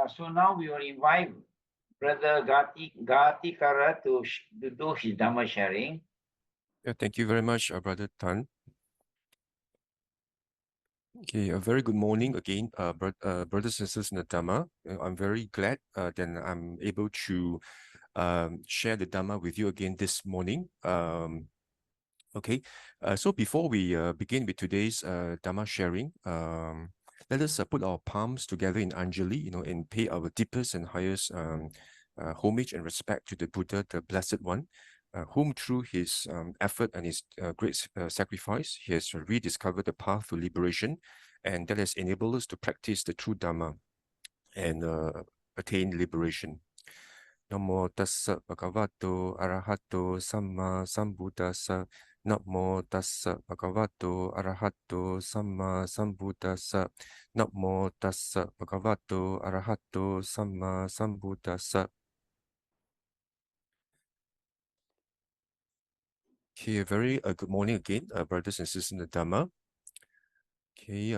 So now we will invite Brother Ghatikara to do his Dhamma sharing. Yeah, thank you very much, Brother Tan. Okay, a very good morning again, brothers and sisters in the Dhamma. I'm very glad that I'm able to share the Dhamma with you again this morning. Okay, so before we begin with today's Dhamma sharing, let us put our palms together in Anjali, and pay our deepest and highest homage and respect to the Buddha, the Blessed One, whom through his effort and his great sacrifice, he has rediscovered the path to liberation, and that has enabled us to practice the true Dhamma and attain liberation. Namo tassa bhagavato arahato samma sambuddhassa. Namo tassa bhagavato arahato samma sambuddhassa. Namo tassa bhagavato arahato samma sambuddhassa. Okay, a very good morning again, brothers and sisters in the Dhamma. Okay,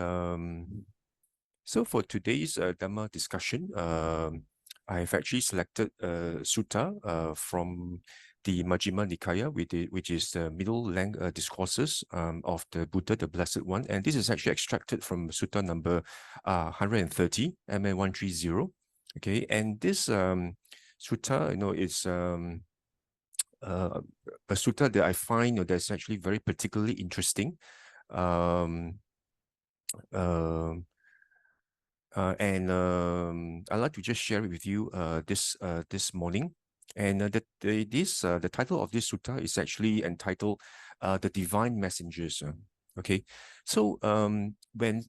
so for today's Dhamma discussion, I have actually selected a sutta from the Majjhima Nikaya, which is the middle length discourses of the Buddha, the Blessed One. And this is actually extracted from sutta number 130, MN130. Okay, and this sutta, is a sutta that I find that's actually very particularly interesting. And I'd like to just share it with you this morning. And the title of this sutta is actually entitled "The Divine Messengers." Okay, so when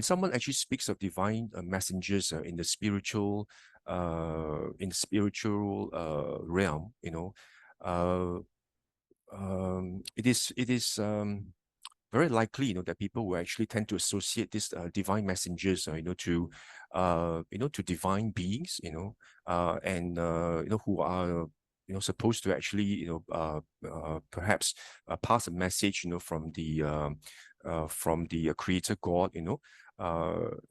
someone actually speaks of divine messengers in the spiritual realm, it is very likely, that people will actually tend to associate these divine messengers, to divine beings, and who are, supposed to actually, perhaps pass a message, from the Creator God,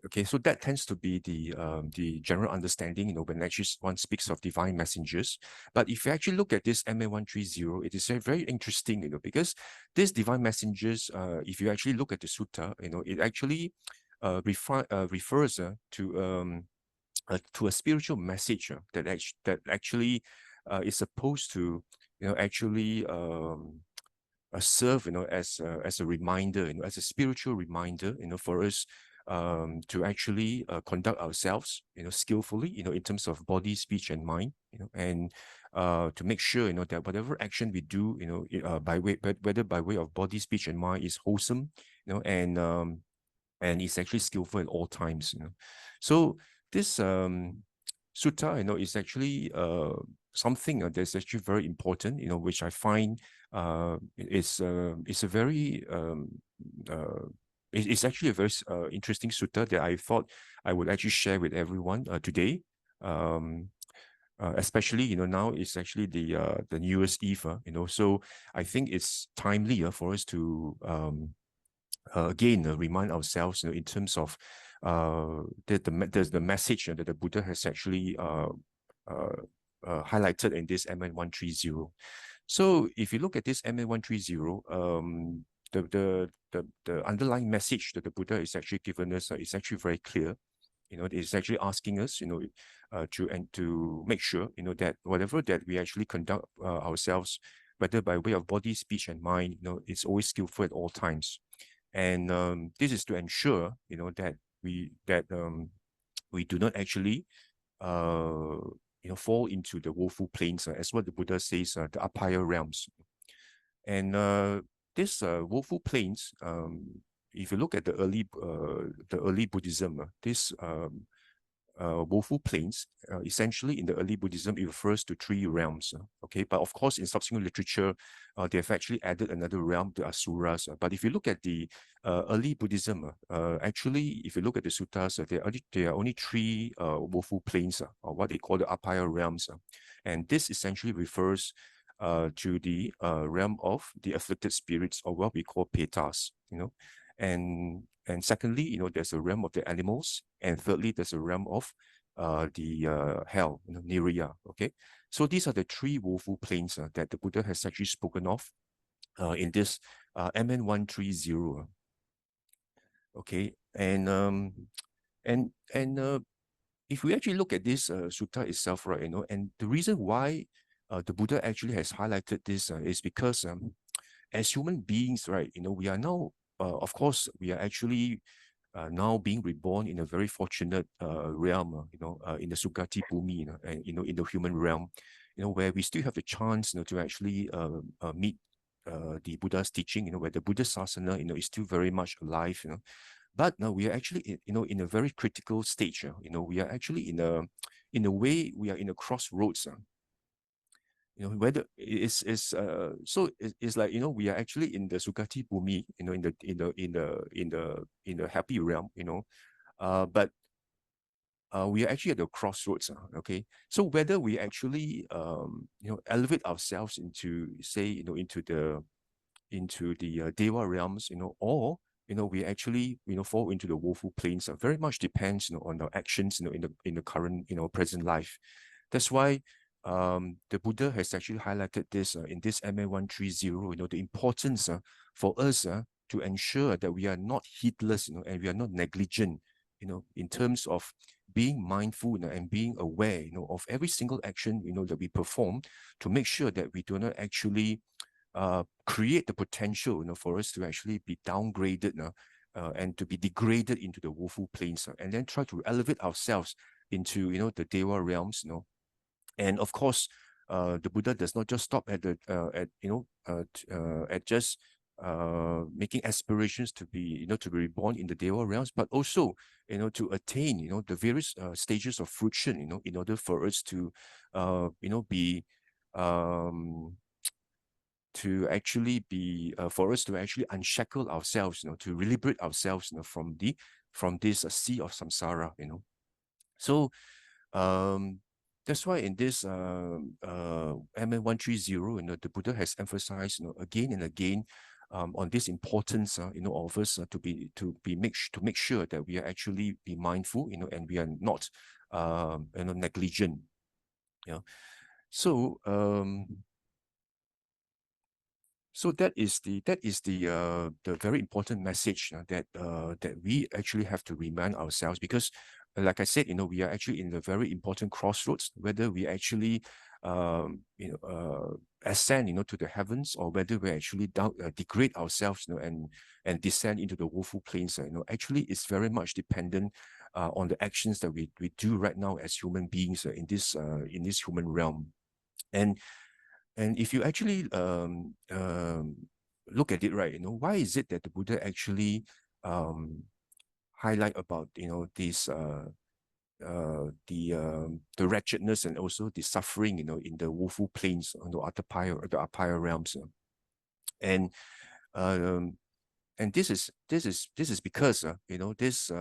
okay, so that tends to be the general understanding, when actually one speaks of divine messengers. But if you actually look at this MN130, it is very interesting, because these divine messengers, if you actually look at the sutta, it actually refers to a spiritual message that actually is supposed to, actually serve, as a reminder, as a spiritual reminder, for us to actually conduct ourselves, skillfully, in terms of body, speech, and mind, and to make sure, that whatever action we do, whether by way of body, speech, and mind is wholesome, and it's actually skillful at all times, So this sutta, is actually something that's actually very important, which I find it's a very it's actually a very interesting sutta that I thought I would actually share with everyone today. Especially, now it's actually the New Year's Eve, so I think it's timely for us to again remind ourselves, in terms of the message that the Buddha has actually highlighted in this MN130. So if you look at this MN130, the underlying message that the Buddha is actually given us is actually very clear. It's actually asking us, to make sure, that whatever that we actually conduct ourselves, whether by way of body, speech, and mind, it's always skillful at all times. And this is to ensure, that we do not actually fall into the woeful planes, as what the Buddha says, the up higher realms. And this woeful planes, if you look at the early Buddhism, this woeful planes, essentially in the early Buddhism, it refers to 3 realms. Okay, but of course, in subsequent literature, they have actually added another realm, the asuras. But if you look at the early Buddhism, actually, if you look at the suttas, there are only 3 woeful planes, or what they call the up higher realms. And this essentially refers to the realm of the afflicted spirits, or what we call petas, and secondly, you know, there's a realm of the animals, and thirdly, there's a realm of the hell, you know, Nirya. Okay, so these are the three woeful planes that the Buddha has actually spoken of in this MN130. Okay, and if we actually look at this sutta itself, right, you know, and the reason why the Buddha actually has highlighted this is because as human beings, right, you know, we are now, of course, we are actually now being reborn in a very fortunate realm, you know, in the Sugati Bhumi, you know, and you know, in the human realm, you know, where we still have the chance, you know, to actually meet the Buddha's teaching, you know, where the Buddha Sasana, you know, is still very much alive, you know. But now we are actually, you know, in a very critical stage. You know, we are actually in a way, we are in a crossroads. You know, whether it's like, you know, we are actually in the Sugati Bhumi, you know, in the happy realm, you know, but we are actually at the crossroads. Okay, so whether we actually you know, elevate ourselves into, say, you know, into the Deva realms, you know, or you know, we actually, you know, fall into the woeful planes. Very much depends, you know, on our actions, you know, in the current, you know, present life. That's why the Buddha has actually highlighted this in this MN130, you know, the importance for us to ensure that we are not heedless, you know, and we are not negligent, you know, in terms of being mindful, you know, and being aware, you know, of every single action, you know, that we perform, to make sure that we do not actually create the potential, you know, for us to actually be downgraded and to be degraded into the woeful planes, and then try to elevate ourselves into, you know, the Deva realms, you know. And of course, the Buddha does not just stop at the at just making aspirations to be, you know, to be reborn in the Deva realms, but also, you know, to attain, you know, the various stages of fruition, you know, in order for us to you know, be to actually be for us to actually unshackle ourselves, you know, to liberate ourselves, you know, from this sea of samsara, you know. So that's why in this MN130, you know, the Buddha has emphasized, you know, again and again on this importance, you know, of us to make sure that we are actually be mindful, you know, and we are not you know, negligent. You know, so so that is the very important message that we actually have to remind ourselves, because like I said, you know, we are actually in a very important crossroads, whether we actually you know, ascend, you know, to the heavens, or whether we actually degrade ourselves, you know, and descend into the woeful planes. You know, actually it's very much dependent on the actions that we do right now as human beings in this human realm. And if you actually look at it, right, you know, why is it that the Buddha actually highlight about, you know, this the wretchedness and also the suffering, you know, in the woeful planes on the Apaya realms, and um, and this is because you know, this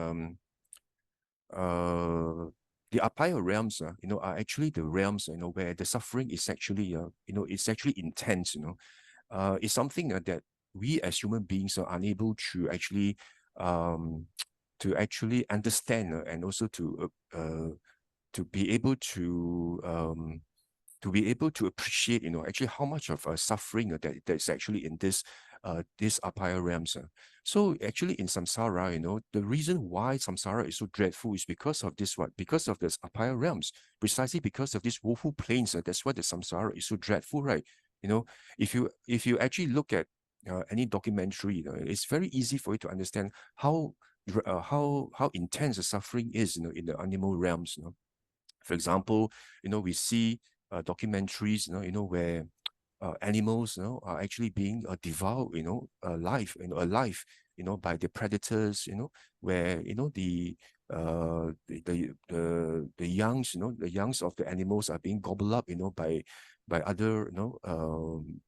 the Apaya realms, you know, are actually the realms, you know, where the suffering is actually, you know, it's actually intense, you know. It's something that we as human beings are unable um, to actually understand, and also to be able to appreciate, you know, actually how much of suffering that's actually in this Apaya realms. So actually in samsara, you know, the reason why samsara is so dreadful is because of this what? Because of this Apaya realms, precisely because of these woeful planes. That's why the samsara is so dreadful, right? You know, if you actually look at any documentary, you know, it's very easy for you to understand how intense the suffering is, you know, in the animal realms. You know, for example, you know, we see documentaries, you know, where animals, you know, are actually being devoured, you know, alive, you know, by the predators, you know, where, you know, the youngs, you know, the youngs of the animals are being gobbled up, you know, by other, you know,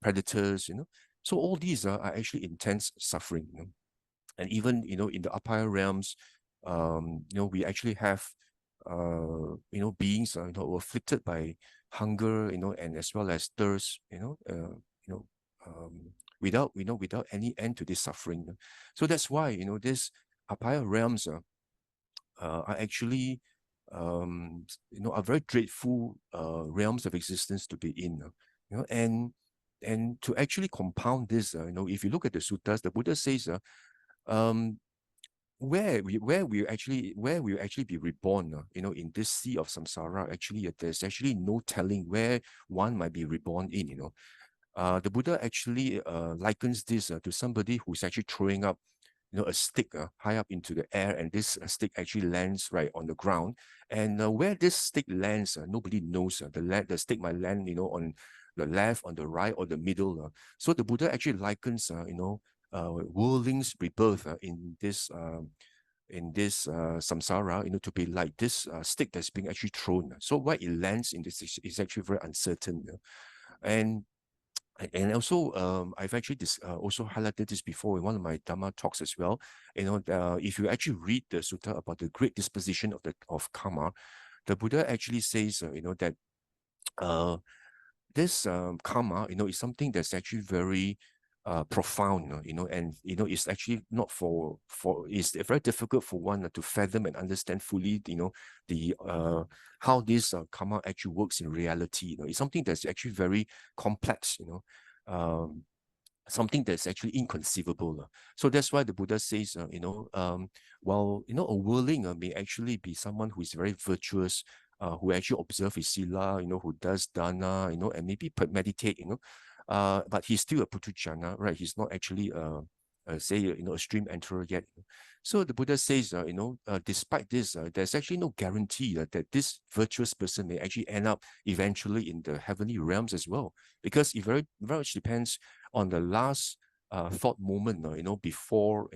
predators, you know. So all these are actually intense suffering, you know. And even, you know, in the Apaya realms, you know, we actually have you know, beings, you know, afflicted by hunger, you know, and as well as thirst, you know, without, without any end to this suffering. So that's why, this higher realms are actually, are very dreadful realms of existence to be in. And to actually compound this, if you look at the suttas, the Buddha says, where we actually be reborn, in this sea of samsara. Actually, there's actually no telling where one might be reborn in. The Buddha actually likens this to somebody who's actually throwing up, a stick high up into the air, and this stick actually lands right on the ground. And where this stick lands, nobody knows. The stick might land, on the left, on the right, or the middle. So the Buddha actually likens, whirling's rebirth in this samsara, to be like this stick that's being actually thrown. So where it lands in this is actually very uncertain. And also, I've actually also highlighted this before in one of my Dhamma talks as well. If you actually read the sutta about the great disposition of karma, the Buddha actually says, that this karma, is something that's actually very profound, and it's actually not it's very difficult for one to fathom and understand fully, the how this karma actually works in reality. It's something that's actually very complex, something that's actually inconceivable. So that's why the Buddha says, while, a whirling may actually be someone who is very virtuous, who actually observe his sila, who does dana, and maybe meditate, but he's still a putujana, right? He's not actually say, a stream enterer yet. So the Buddha says, despite this, there's actually no guarantee that this virtuous person may actually end up eventually in the heavenly realms as well, because it very, very much depends on the last thought moment, before,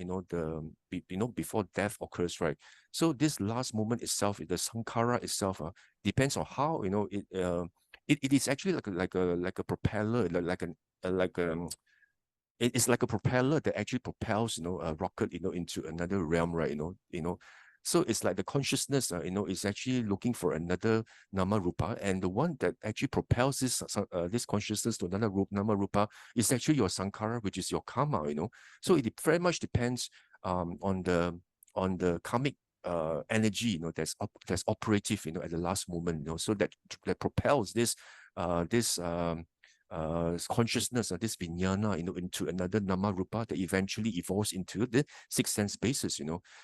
before death occurs, right? So this last moment itself, the sankhara itself, depends on how, it is actually like a propeller, it's like a propeller that actually propels, a rocket, into another realm, right? So it's like the consciousness, is actually looking for another nama rupa, and the one that actually propels this consciousness to another nama rupa is actually your sankhara, which is your karma, So it very much depends on the karmic energy, that's operative, at the last moment, so that propels this consciousness, this vijnana, into another nama rupa that eventually evolves into the sixth sense basis,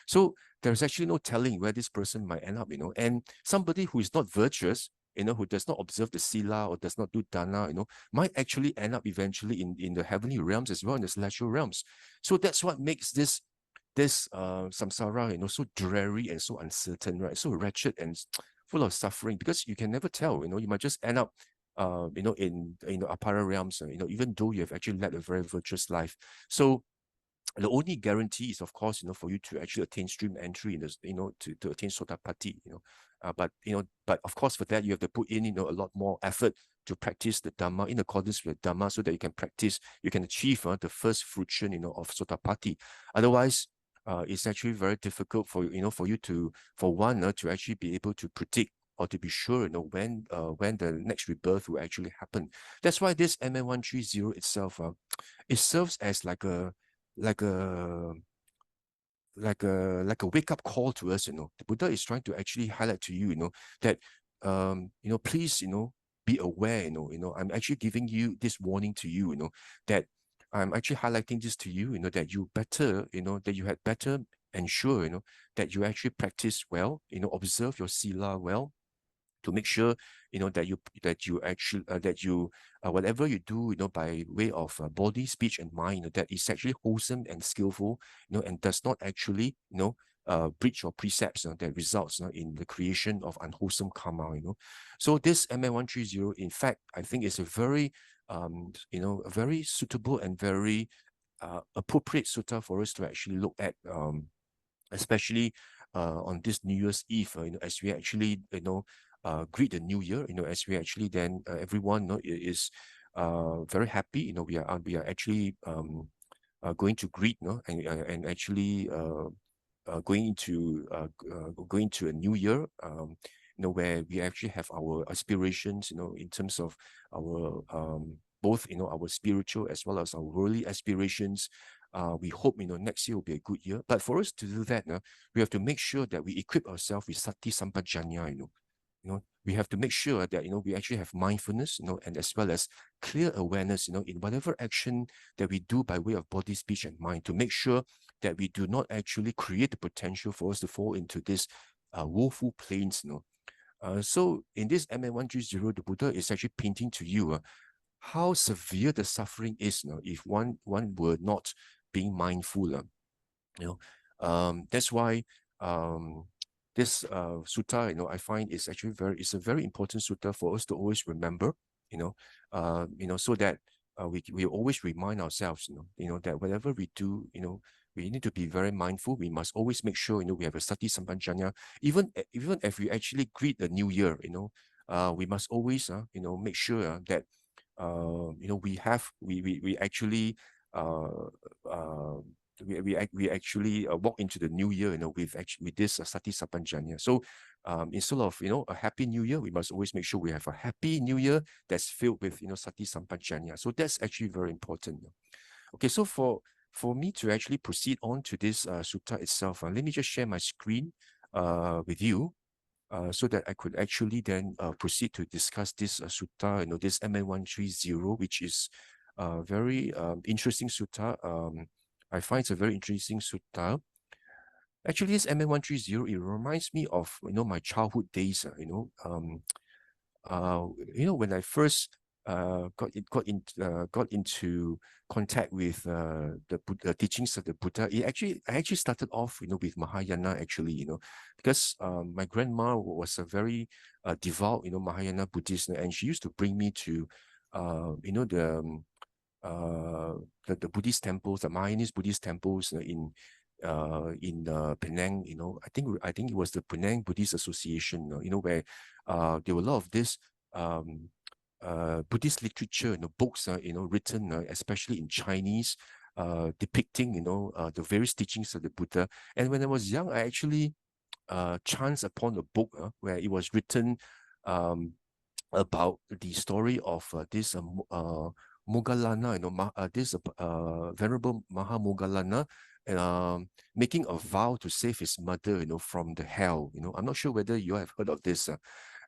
So there's actually no telling where this person might end up, And somebody who is not virtuous, who does not observe the sila or does not do dana, might actually end up eventually in the heavenly realms as well, in the celestial realms. So that's what makes this samsara, so dreary and so uncertain, right? So wretched and full of suffering, because you can never tell, you might just end up in apara realms, even though you have actually led a very virtuous life. So the only guarantee is, of course, for you to actually attain stream entry in this, to attain sotapatti, but of course, for that you have to put in, a lot more effort to practice the Dhamma in accordance with Dhamma, so that you can achieve the first fruition, of sotapatti. Otherwise, it's actually very difficult for you to actually be able to predict or to be sure, when the next rebirth will actually happen. That's why this MN130 itself, it serves as like a wake-up call to us. The Buddha is trying to actually highlight to you, that please, be aware. I'm actually giving you this warning to you, that I'm actually highlighting this to you, that you better, that you had better ensure, that you actually practice well, observe your sila well, to make sure, that you actually whatever you do, by way of body, speech, and mind, that is actually wholesome and skillful, and does not actually, breach your precepts, that results in the creation of unwholesome karma. So this MN130, in fact, I think is a very a very suitable and very appropriate sutta for us to actually look at, especially on this New Year's Eve, as we actually, greet the new year, as we actually then, everyone, is very happy, we are actually going to greet, and actually going into a new year, where we actually have our aspirations, in terms of our both, our spiritual as well as our worldly aspirations. We hope, next year will be a good year. But for us to do that, we have to make sure that we equip ourselves with sati sampajanya, we have to make sure that, we actually have mindfulness, and as well as clear awareness, in whatever action that we do by way of body, speech, and mind, to make sure that we do not actually create the potential for us to fall into this woeful planes, So in this MN130, the Buddha is actually painting to you how severe the suffering is, if one were not being mindful. That's why this sutta, I find is actually it's a very important sutta for us to always remember, so that we always remind ourselves, that whatever we do, we need to be very mindful. We must always make sure, we have a sati sampajanya. Even if we actually greet the new year, we must always, make sure that, we actually we actually walk into the new year, with this sati sampajanya. So instead of, a happy new year, we must always make sure we have a happy new year that's filled with, sati sampajanya. So that's actually very important. Okay, so for me to actually proceed on to this sutta itself, let me just share my screen with you, so that I could actually then proceed to discuss this sutta, this MN130, which is a very interesting sutta. I find it's a very interesting sutta. Actually, this MN130, it reminds me of, my childhood days, when I first got into contact with the teachings of the Buddha. I actually started off, with Mahayana, actually, because my grandma was a very devout, Mahayana Buddhist, and she used to bring me to, the Buddhist temples, the Mahayanist Buddhist temples in Penang. I think it was the Penang Buddhist Association, where there were a lot of this Buddhist literature, books, written, especially in Chinese, depicting, the various teachings of the Buddha. And when I was young, I actually chanced upon a book where it was written about the story of this Moggallana, this Venerable Mahamoggallana, making a vow to save his mother, from the hell. I'm not sure whether you have heard of this.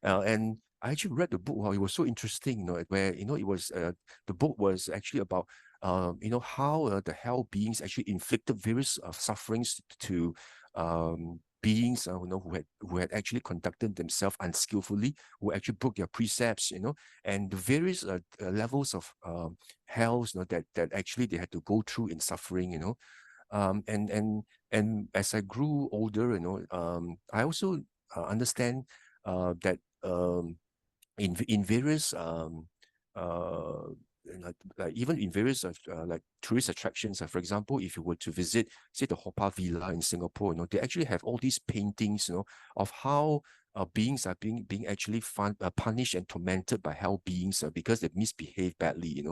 And I actually read the book. Wow, it was so interesting, where, it was, the book was actually about, how the hell beings actually inflicted various sufferings to beings, who had actually conducted themselves unskillfully, who actually broke their precepts, and the various levels of hells, that actually they had to go through in suffering, and as I grew older, I also understand that in various like even in various like tourist attractions, for example, if you were to visit, say, the Haw Par Villa in Singapore, they actually have all these paintings, of how beings are being actually punished and tormented by hell beings because they misbehave badly,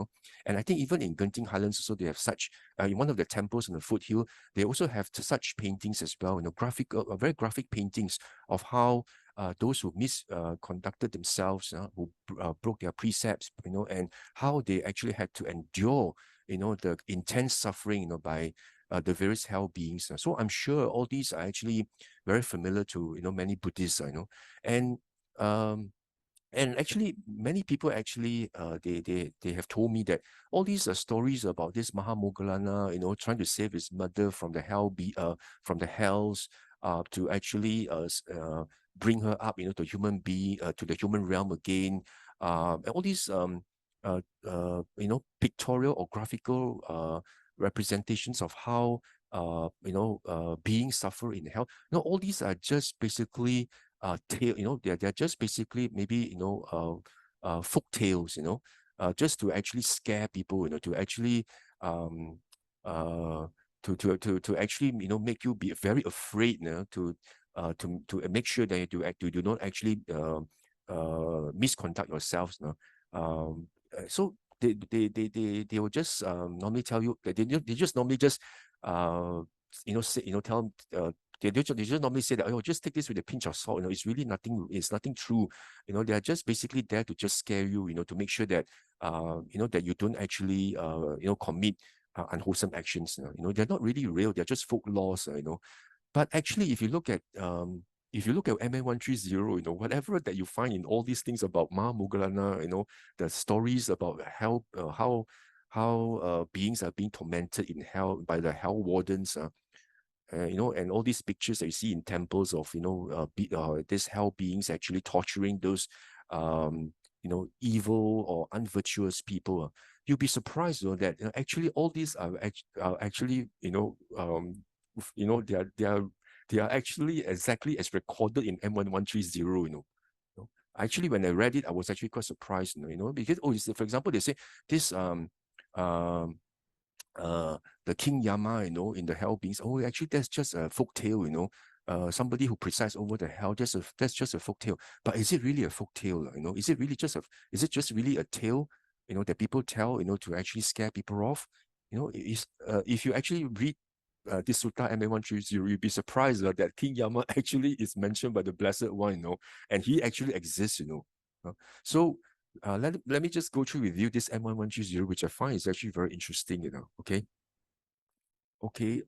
And I think even in Genting Highlands also, they have such, in one of the temples on the foothill, they also have such paintings as well, very graphic paintings of how those who misconducted themselves, who broke their precepts, and how they actually had to endure, the intense suffering, by the various hell beings. So I'm sure all these are actually very familiar to, many Buddhists, and actually, many people actually they have told me that all these stories about this Mahamoggallana, trying to save his mother from the from the hells, to actually bring her up, to human being, to the human realm again, and all these pictorial or graphical representations of how beings suffer in hell. All these are just basically tale, they're just basically maybe folk tales, just to actually scare people, to actually to actually make you be very afraid, to make sure that you do not actually misconduct yourselves. So they will just normally tell you that they just normally just say, They just normally say that, oh, just take this with a pinch of salt. It's really nothing. It's nothing true. They are just basically there to just scare you. To make sure that that you don't actually commit unwholesome actions. They're not really real. They're just folklores. But actually, if you look at MN130, whatever that you find in all these things about Ma Moggallana, the stories about hell, how beings are being tormented in hell by the hell wardens, and all these pictures that you see in temples of these hell beings actually torturing those evil or unvirtuous people. You'll be surprised that actually all these are actually they are actually exactly as recorded in MN130. Actually, when I read it, I was actually quite surprised, because for example, they say this the King Yama, in the hell beings. Oh, actually, that's just a folk tale, somebody who presides over the hell. That's just a folk tale. But is it really a folk tale? Is it just really a tale, that people tell, to actually scare people off? If you actually read this Sutta MN130, you'll be surprised that King Yama actually is mentioned by the Blessed One, and he actually exists, So let me just go through with you this MN130, which I find is actually very interesting, okay? Okay.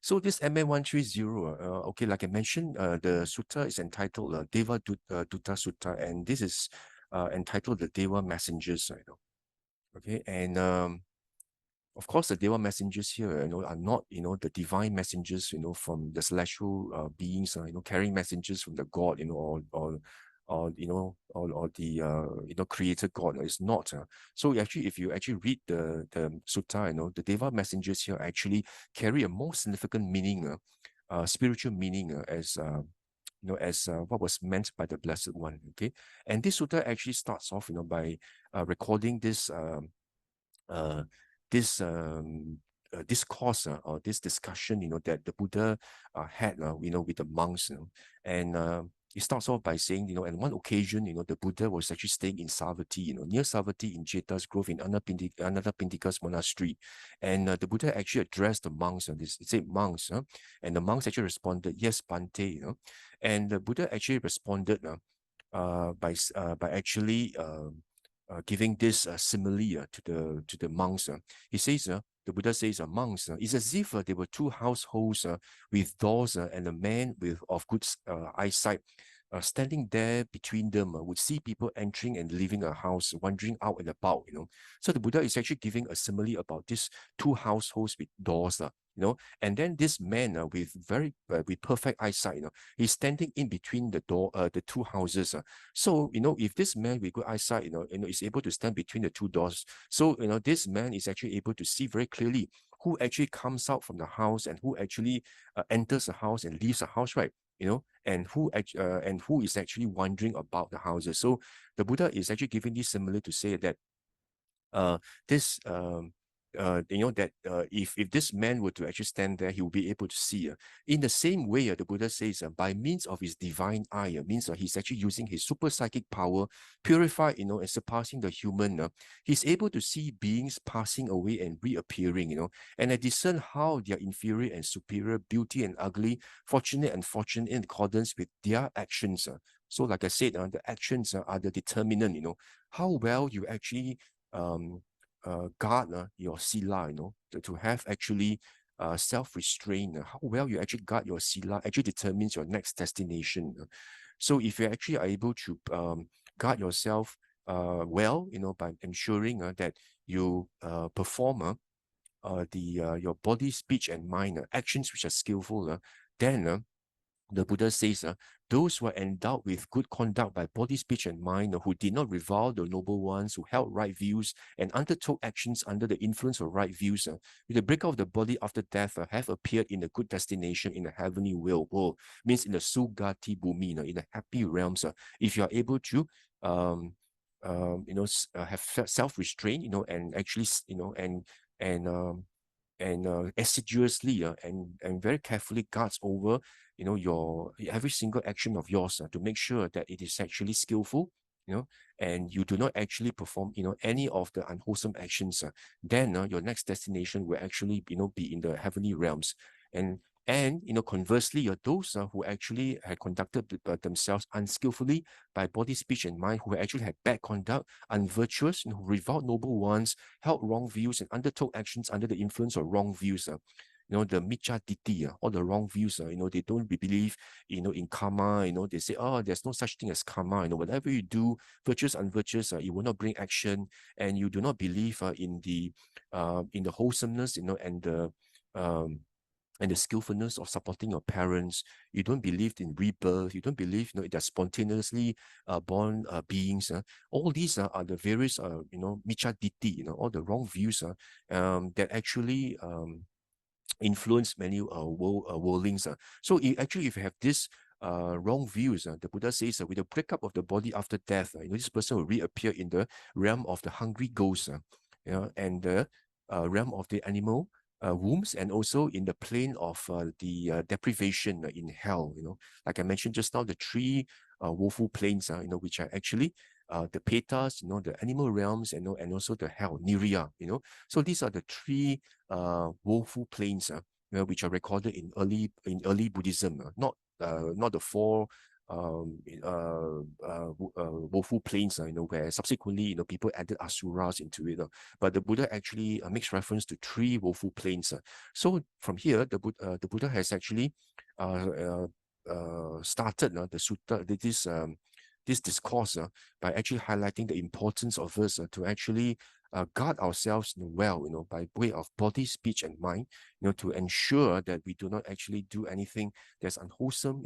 So this MN130, okay, like I mentioned, the sutta is entitled Deva Dutta Sutta, and this is entitled the Deva Messengers, okay, and of course, the Deva messengers here, are not, the divine messengers, from the celestial beings, carrying messages from the God, or the creator God. It's not. So actually, if you actually read the sutta, the Deva messengers here actually carry a more significant meaning, spiritual meaning, as what was meant by the Blessed One. Okay, and this sutta actually starts off, by recording this discourse or this discussion, that the Buddha had, with the monks, and it starts off by saying, on one occasion, the Buddha was actually staying in Savatthi, near Savatthi in Jeta's Grove in Anathapindika's monastery, and the Buddha actually addressed the monks, and he said, monks, and the monks actually responded, yes, Bhante, and the Buddha actually responded by actually giving this simile to the monks. He says, the Buddha says, monks, it's as if there were two households with doors, and a man of good eyesight standing there between them would see people entering and leaving a house, wandering out and about. So the Buddha is actually giving a simile about these two households with doors. And then this man with perfect eyesight, he's standing in between the two houses. So, if this man with good eyesight, is able to stand between the two doors, so, this man is actually able to see very clearly who actually comes out from the house and who actually enters the house and leaves the house, right? And who is actually wandering about the houses. So the Buddha is actually giving this simile to say that this that if this man were to actually stand there, he will be able to see. In the same way, the Buddha says, by means of his divine eye, means he's actually using his super psychic power, purified, and surpassing the human. He's able to see beings passing away and reappearing, and discern how they are inferior and superior, beauty and ugly, fortunate and unfortunate, in accordance with their actions. So, like I said, the actions are the determinant. How well you actually guard your sila, to have actually self-restraint. How well you actually guard your sila actually determines your next destination. So if you actually are able to guard yourself well, by ensuring that you perform your body, speech, and mind actions which are skillful, then the Buddha says, those who are endowed with good conduct by body, speech, and mind, who did not revile the noble ones, who held right views, and undertook actions under the influence of right views, with the break of the body after death, have appeared in a good destination in the heavenly world, means in the Sugati Bhumi, in the happy realms. If you are able to have self-restraint, and actually, and assiduously and very carefully guards over your every single action of yours to make sure that it is actually skillful, and you do not actually perform any of the unwholesome actions, then your next destination will actually be in the heavenly realms. And And conversely, those who actually had conducted themselves unskillfully by body, speech, and mind, who actually had bad conduct, unvirtuous, who reviled noble ones, held wrong views, and undertook actions under the influence of wrong views. The miccha ditti, all the wrong views. They don't believe, in karma. They say, oh, there's no such thing as karma. Whatever you do, virtuous, unvirtuous, it will not bring action, and you do not believe in the wholesomeness, and the skillfulness of supporting your parents. You don't believe in rebirth. You don't believe, they're spontaneously born beings. All these are the various, miccha ditti, all the wrong views that actually influence many worldlings. So actually, if you have this wrong views, the Buddha says with the breakup of the body after death, this person will reappear in the realm of the hungry ghosts, and the realm of the animal wombs, and also in the plane of the deprivation in hell. Like I mentioned just now, the three woeful planes, which are actually the petas, the animal realms, and also the hell, nirya. So these are the three woeful planes, which are recorded in early Buddhism, not the four woeful planes, where subsequently, people added asuras into it. But the Buddha actually makes reference to three woeful planes. So from here, the Buddha has actually started the sutta, this discourse by actually highlighting the importance of us to actually guard ourselves well, by way of body, speech, and mind, to ensure that we do not actually do anything that's unwholesome,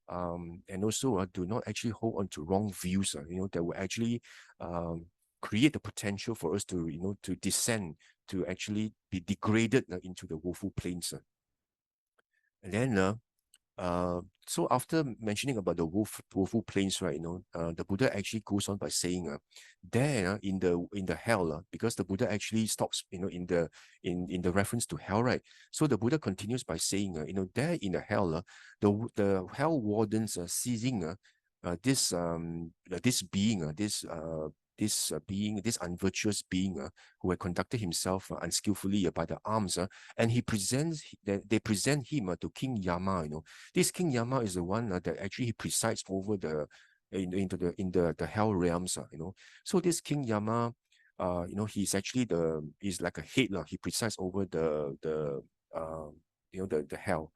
and also do not actually hold on to wrong views, that will actually create the potential for us to, to descend, to actually be degraded into the woeful planes. And then so after mentioning about the woeful planes, right, the Buddha actually goes on by saying, there in the hell, because the Buddha actually stops, in the reference to hell, right? So the Buddha continues by saying, there in the hell, the hell wardens seizing this being, this unvirtuous being who had conducted himself unskillfully by the arms, and they present him to King Yama. This King Yama is the one that actually he presides over in the hell realms. So this King Yama, he's actually he's like a head. He presides over the hell.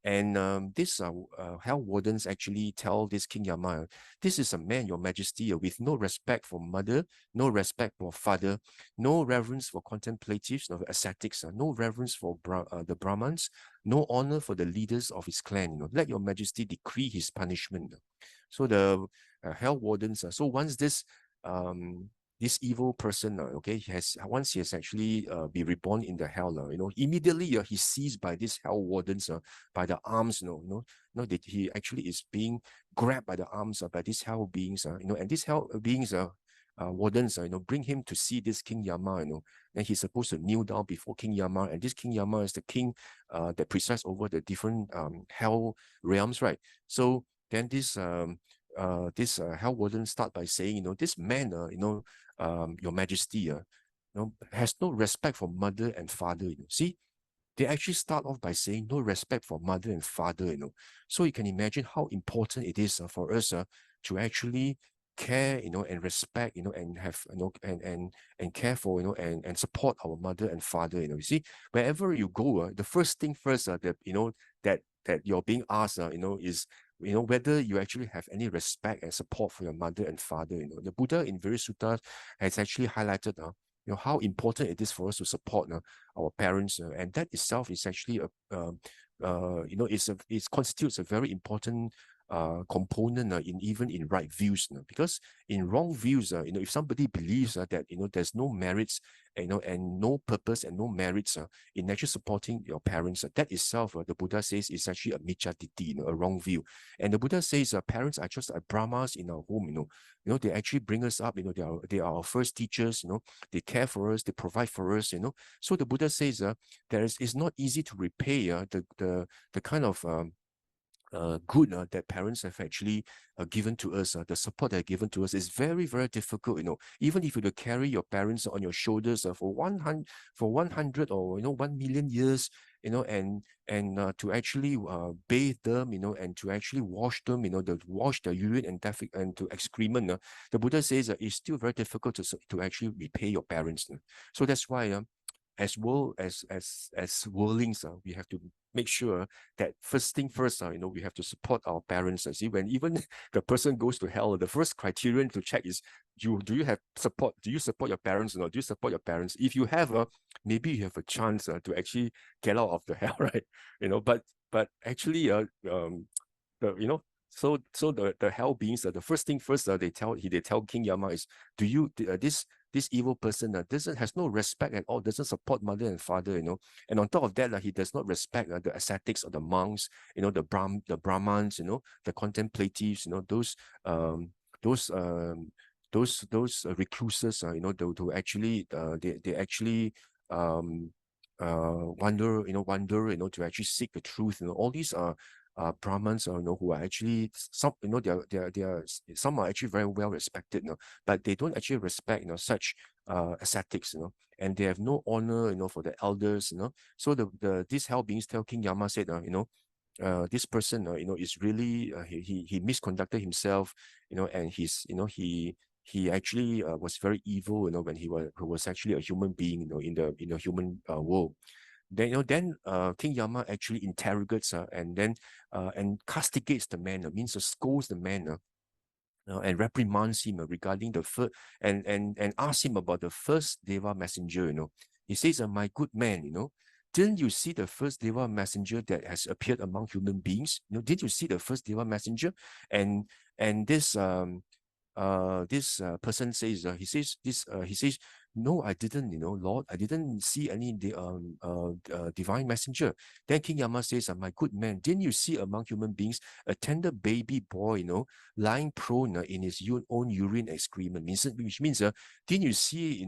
And this hell wardens actually tell this King Yama, this is a man, your majesty, with no respect for mother, no respect for father, no reverence for contemplatives, no ascetics, no reverence for the Brahmins, no honor for the leaders of his clan. Let your majesty decree his punishment. So the hell wardens, so once this evil person, once he has actually be reborn in the hell, immediately he's seized by this hell wardens, by the arms, that he actually is being grabbed by the arms by these hell beings, and these hell beings, wardens, bring him to see this King Yama, and he's supposed to kneel down before King Yama, and this King Yama is the king that presides over the different hell realms, right? So then this hell warden start by saying, this man, your majesty, has no respect for mother and father. See, they actually start off by saying no respect for mother and father. So you can imagine how important it is for us to actually care, and respect, and have, and care for, and support our mother and father. You see, wherever you go, the first thing first that that you're being asked, is whether you actually have any respect and support for your mother and father. The Buddha in various suttas has actually highlighted how important it is for us to support our parents, and that itself is actually it constitutes a very important component even in right views, because in wrong views, if somebody believes that there's no merits, and no purpose and no merits in actually supporting your parents, that itself, the Buddha says, is actually a miccha ditti, a wrong view. And the Buddha says parents are just like brahmas in our home. They actually bring us up. They are our first teachers. They care for us, they provide for us. So the Buddha says it's not easy to repay the kind of good that parents have actually given to us, the support they're given to us is very, very difficult. Even if you to carry your parents on your shoulders for 100 or 1,000,000 years, and to actually bathe them, and to actually wash them, to wash the urine and to excrement. The Buddha says it's still very difficult to actually repay your parents. So that's why as worldlings, we have to make sure that first thing first, we have to support our parents. See, when even the person goes to hell, the first criterion to check is do you support your parents or not? Do you support your parents? If you have maybe you have a chance to actually get out of the hell, right? But actually so the hell beings, the first thing first, they tell King Yama is, do you this evil person has no respect at all, doesn't support mother and father, and on top of that, he does not respect the ascetics or the monks, the Brahmins, the contemplatives, those recluses, to actually they actually wonder to actually seek the truth. All these Brahmins, who are actually some, some are actually very well respected, but they don't actually respect, such ascetics, and they have no honor, for the elders, So these hell beings tell King Yama said, this person, is really he misconducted himself, and he actually was very evil, when he was actually a human being, in the human world. Then King Yama actually interrogates and castigates the man, means scolds the man, and reprimands him regarding the first and asks him about the first Deva messenger. He says, my good man, didn't you see the first Deva messenger that has appeared among human beings? Did you see the first Deva messenger? And this person says, he says, no, I didn't, Lord, I didn't see any divine messenger. Then King Yama says, my good man, didn't you see among human beings a tender baby boy, lying prone in his own urine excrement? Which means, didn't you see,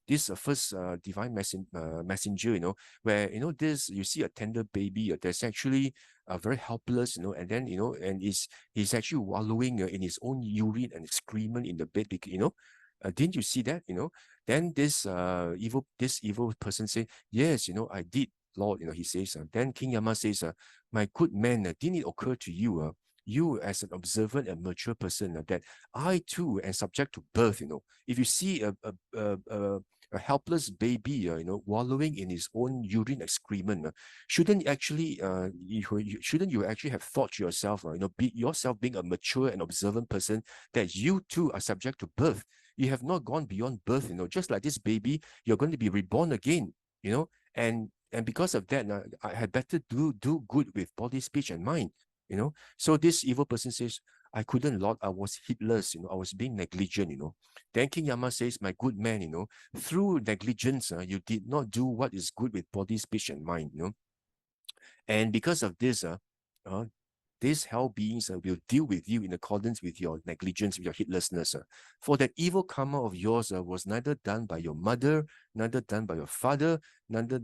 this first divine messenger, where this you see a tender baby that's actually very helpless, and then and he's actually wallowing in his own urine and excrement in the bed, didn't you see that? Then this evil person say, yes, I did, Lord. He says. Then King Yama says, my good man, didn't it occur to you, you as an observant and mature person, that I too am subject to birth? If you see a helpless baby, wallowing in his own urine excrement, shouldn't you actually have thought to yourself, be yourself being a mature and observant person, that you too are subject to birth? You have not gone beyond birth, just like this baby, you're going to be reborn again, and because of that, I had better do good with body, speech, and mind, So this evil person says, I couldn't, Lord, I was heedless, I was being negligent, Then King Yama says, my good man, through negligence, you did not do what is good with body, speech, and mind, And because of this, these hell beings will deal with you in accordance with your negligence, with your heedlessness. For that evil karma of yours was neither done by your mother, neither done by your father, neither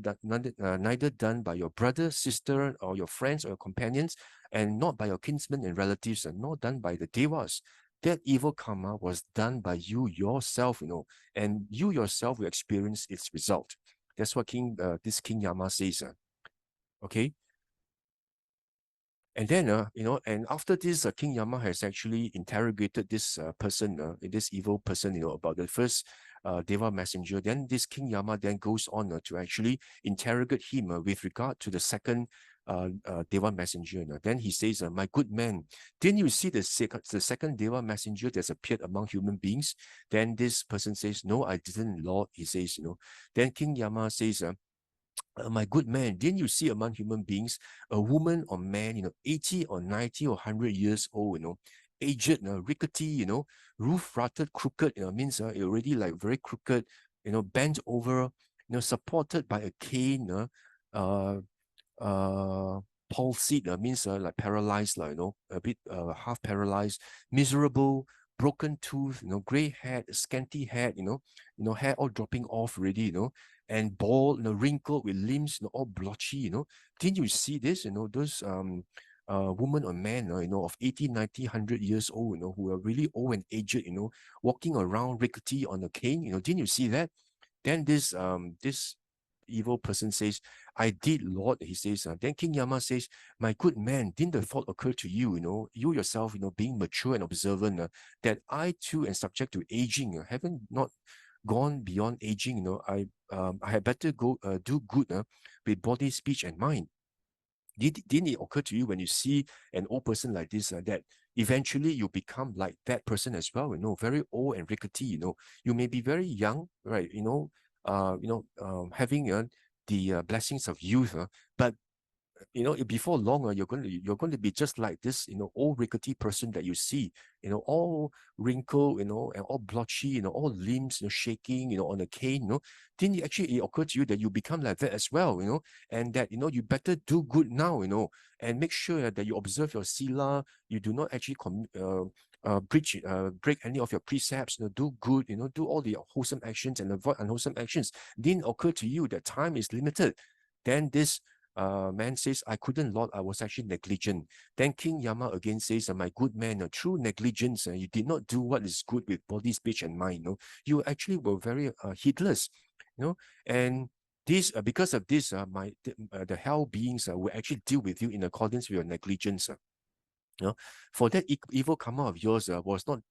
done by your brother, sister, or your friends or your companions, and not by your kinsmen and relatives, and not done by the devas. That evil karma was done by you yourself, and you yourself will experience its result. That's what this King Yama says. Okay. And then, and after this, King Yama has actually interrogated this person, this evil person, about the first Deva messenger. Then this King Yama then goes on to actually interrogate him with regard to the second Deva messenger. Then he says, my good man, didn't you see the second Deva messenger that's appeared among human beings? Then this person says, no, I didn't, Lord. He says, Then King Yama says, my good man, didn't you see among human beings a woman or man, 80 or 90 or 100 years old, aged, rickety, roof-rutted, crooked, means already like very crooked, bent over, supported by a cane, palsied, means like paralyzed, a bit half paralyzed, miserable, broken tooth, gray head, scanty head, hair all dropping off already, and bald, wrinkled with limbs, all blotchy, Didn't you see this? Those woman or man, of 80, 90, 100 years old, who are really old and aged, walking around rickety on a cane, didn't you see that? Then this evil person says, I did, Lord, he says. Then King Yama says, my good man, didn't the thought occur to you, you yourself, being mature and observant, that I too am subject to aging, haven't not gone beyond aging, I had better go do good with body, speech, and mind. Didn't it occur to you when you see an old person like this that eventually you become like that person as well, very old and rickety, you may be very young, right, having the blessings of youth, but before long, you're going to be just like this, old rickety person that you see, all wrinkled, and all blotchy, all limbs, shaking, on a cane, Didn't it actually occur to you that you become like that as well, and that, you better do good now, and make sure that you observe your sila, you do not actually break any of your precepts, do good, do all the wholesome actions and avoid unwholesome actions. Didn't occur to you that time is limited. Then this man says, I couldn't, Lord, I was actually negligent. Then King Yama again says, my good man, through negligence, you did not do what is good with body, speech, and mind. You actually were very heedless, and this because of this, the hell beings will actually deal with you in accordance with your negligence. For that evil karma of yours was not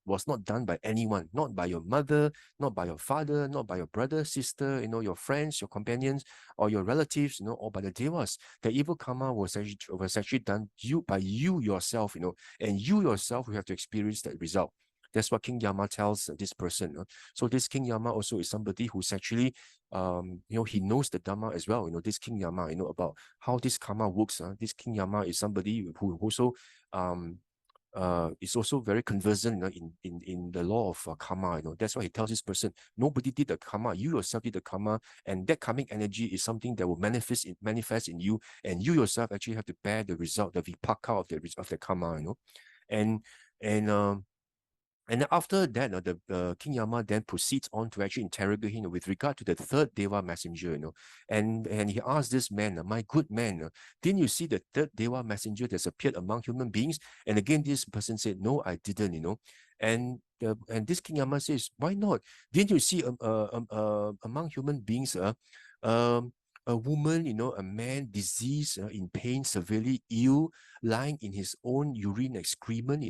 done by anyone, not by your mother, not by your father, not by your brother, sister, your friends, your companions, or your relatives, or by the devas. The evil karma was actually done by you yourself, and you yourself will have to experience that result. That's what King Yama tells this person. So this King Yama also is somebody who's actually, he knows the Dhamma as well. This King Yama, about how this karma works. This King Yama is somebody who also is also very conversant in the law of karma. That's why he tells this person, nobody did the karma, you yourself did the karma, and that karmic energy is something that will manifest in you, and you yourself actually have to bear the result, the vipaka of the karma. And after that, the King Yama then proceeds on to actually interrogate him with regard to the third Deva messenger, and he asked this man, my good man, didn't you see the third Deva messenger that's appeared among human beings? And again, this person said, no, I didn't, and this King Yama says, why not? Didn't you see among human beings a woman, a man diseased, in pain, severely ill, lying in his own urine excrement,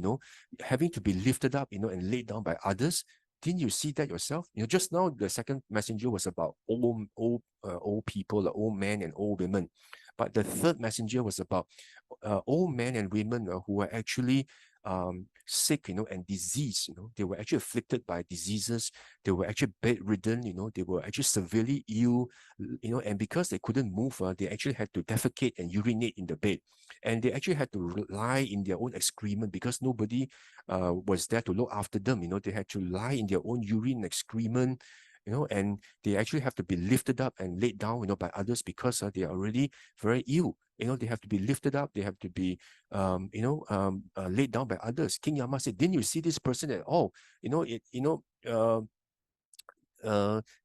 having to be lifted up, and laid down by others? Didn't you see that yourself? Just now the second messenger was about old people, like old men and old women, but the third messenger was about old men and women who were actually sick, and diseased. They were actually afflicted by diseases. They were actually bedridden. They were actually severely ill. And because they couldn't move, they actually had to defecate and urinate in the bed, and they actually had to lie in their own excrement because nobody was there to look after them. They had to lie in their own urine excrement, and they actually have to be lifted up and laid down, by others because they are already very ill. They have to be lifted up. They have to be, laid down by others. King Yama said, "Didn't you see this person at all? Didn't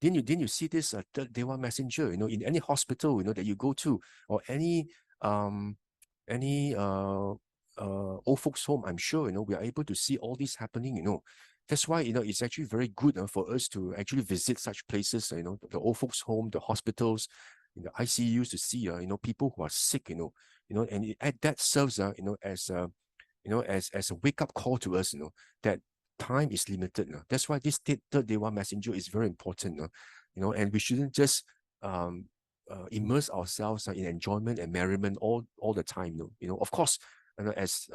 you see this third Dewa messenger? In any hospital, that you go to, or any old folks home, I'm sure, we are able to see all this happening. That's why, it's actually very good for us to actually visit such places, the old folks home, the hospitals, the ICUs, to see, people who are sick, and that serves, as as a wake-up call to us, that time is limited. That's why this third Dewa messenger is very important, and we shouldn't just immerse ourselves in enjoyment and merriment all the time. Of course, as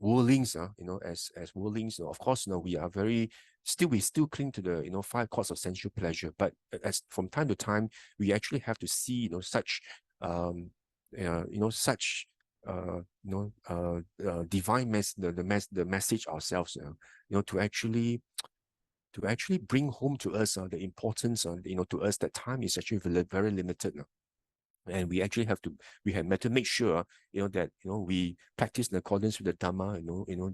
worldlings, as worldlings, of course, we are we still cling to the 5 courts of sensual pleasure. But as from time to time, we actually have to see, such such divine the message ourselves, to actually bring home to us the importance, to us that time is actually very, very limited. And we actually have to make sure, that, we practice in accordance with the Dhamma,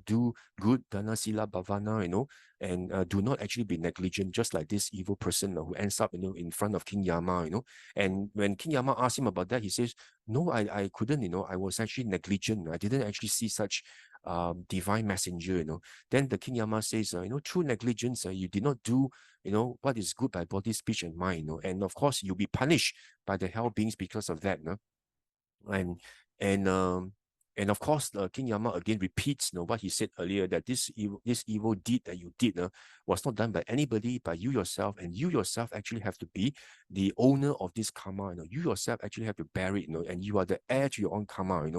do good, dana, sila, bhavana, and do not actually be negligent, just like this evil person who ends up, in front of King Yama, and when King Yama asked him about that, he says, no, I couldn't, I was actually negligent. I didn't actually see such divine messenger, Then the King Yama says, through negligence, you did not do, what is good by body, speech, and mind, and of course, you'll be punished by the hell beings because of that, and and um and of course, King Yama again repeats, what he said earlier, that this evil deed that you did was not done by anybody, by you yourself, and you yourself actually have to be the owner of this karma. You yourself actually have to bear it, and you are the heir to your own karma.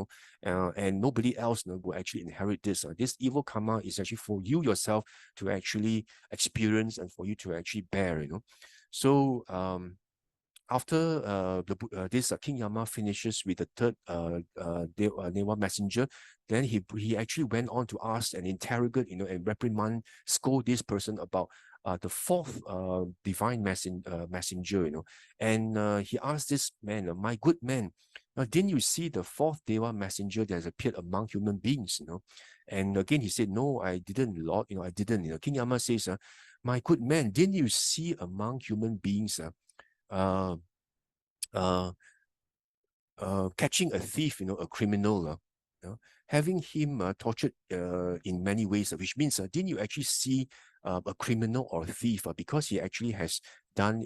And nobody else will actually inherit this. This evil karma is actually for you yourself to actually experience and for you to actually bear. So after this King Yama finishes with the third Dewa messenger, then he actually went on to ask and interrogate, and reprimand, scold this person about the fourth divine messenger, and he asked this man, my good man, didn't you see the fourth Dewa messenger that has appeared among human beings, And again, he said, no, I didn't, Lord, I didn't. King Yama says, my good man, didn't you see among human beings, catching a thief, a criminal, having him tortured in many ways, which means, didn't you actually see a criminal or a thief because he actually has done,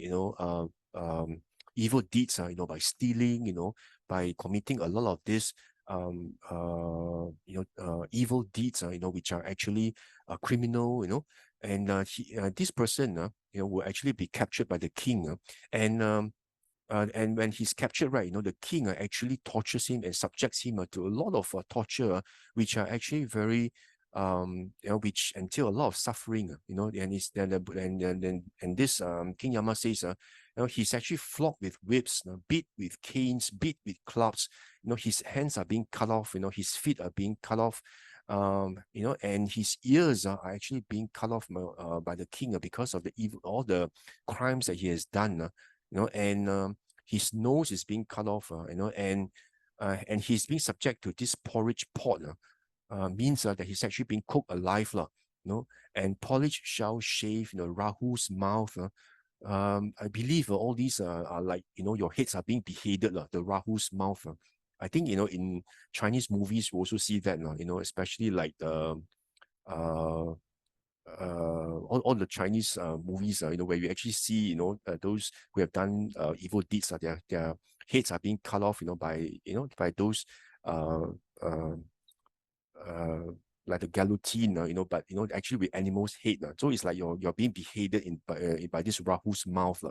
evil deeds, by stealing, by committing a lot of this, evil deeds, which are actually criminal, and this person, will actually be captured by the king, and when he's captured, right, the king actually tortures him and subjects him to a lot of torture, which are actually very, which entail a lot of suffering, and it's and this King Yama says, he's actually flogged with whips, beat with canes, beat with clubs, his hands are being cut off, his feet are being cut off, and his ears are actually being cut off by the king because of the evil, all the crimes that he has done, and his nose is being cut off, and he's being subject to this porridge pot, means that he's actually being cooked alive, and porridge shall shave, Rahu's mouth. I believe all these are like, your heads are being beheaded, the Rahu's mouth. I think, in Chinese movies, we also see that, especially like the all the Chinese movies, where you actually see, those who have done evil deeds, their heads are being cut off, by those like the guillotine, but actually with animals' head. So it's like you're being beheaded by this Rahu's mouth,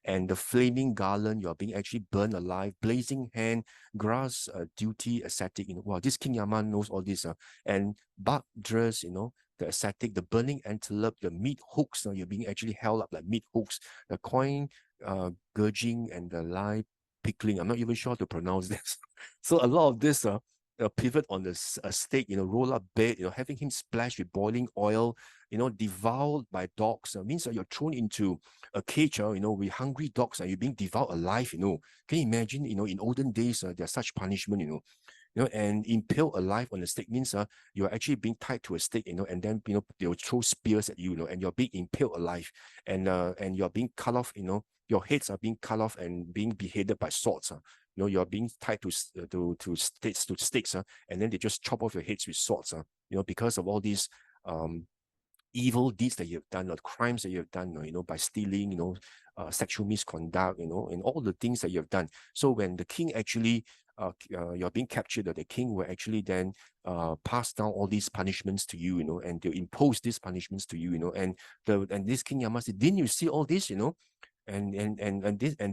and the flaming garland, you're being actually burned alive, blazing hand, grass, duty, ascetic. Wow, this King Yama knows all this, and bark dress, the ascetic, the burning antelope, the meat hooks, you're being actually held up like meat hooks, the coin gurging, and the lye pickling. I'm not even sure how to pronounce this. So a lot of this pivot on the stake, roll up bed, having him splashed with boiling oil, devoured by dogs, means that you're thrown into a cage, with hungry dogs, and you're being devoured alive, Can you imagine, in olden days, there's such punishment, and impaled alive on the stake means you're actually being tied to a stake, and then, they will throw spears at you, and you're being impaled alive, and you're being cut off, your heads are being cut off and being beheaded by swords. You're being tied to stakes, and then they just chop off your heads with swords, because of all these evil deeds that you have done, or crimes that you have done, by stealing, sexual misconduct, and all the things that you have done. So when the king actually, you're being captured, the king will actually then pass down all these punishments to you, and they'll impose these punishments to you, and this King Yama said, didn't you see all this, And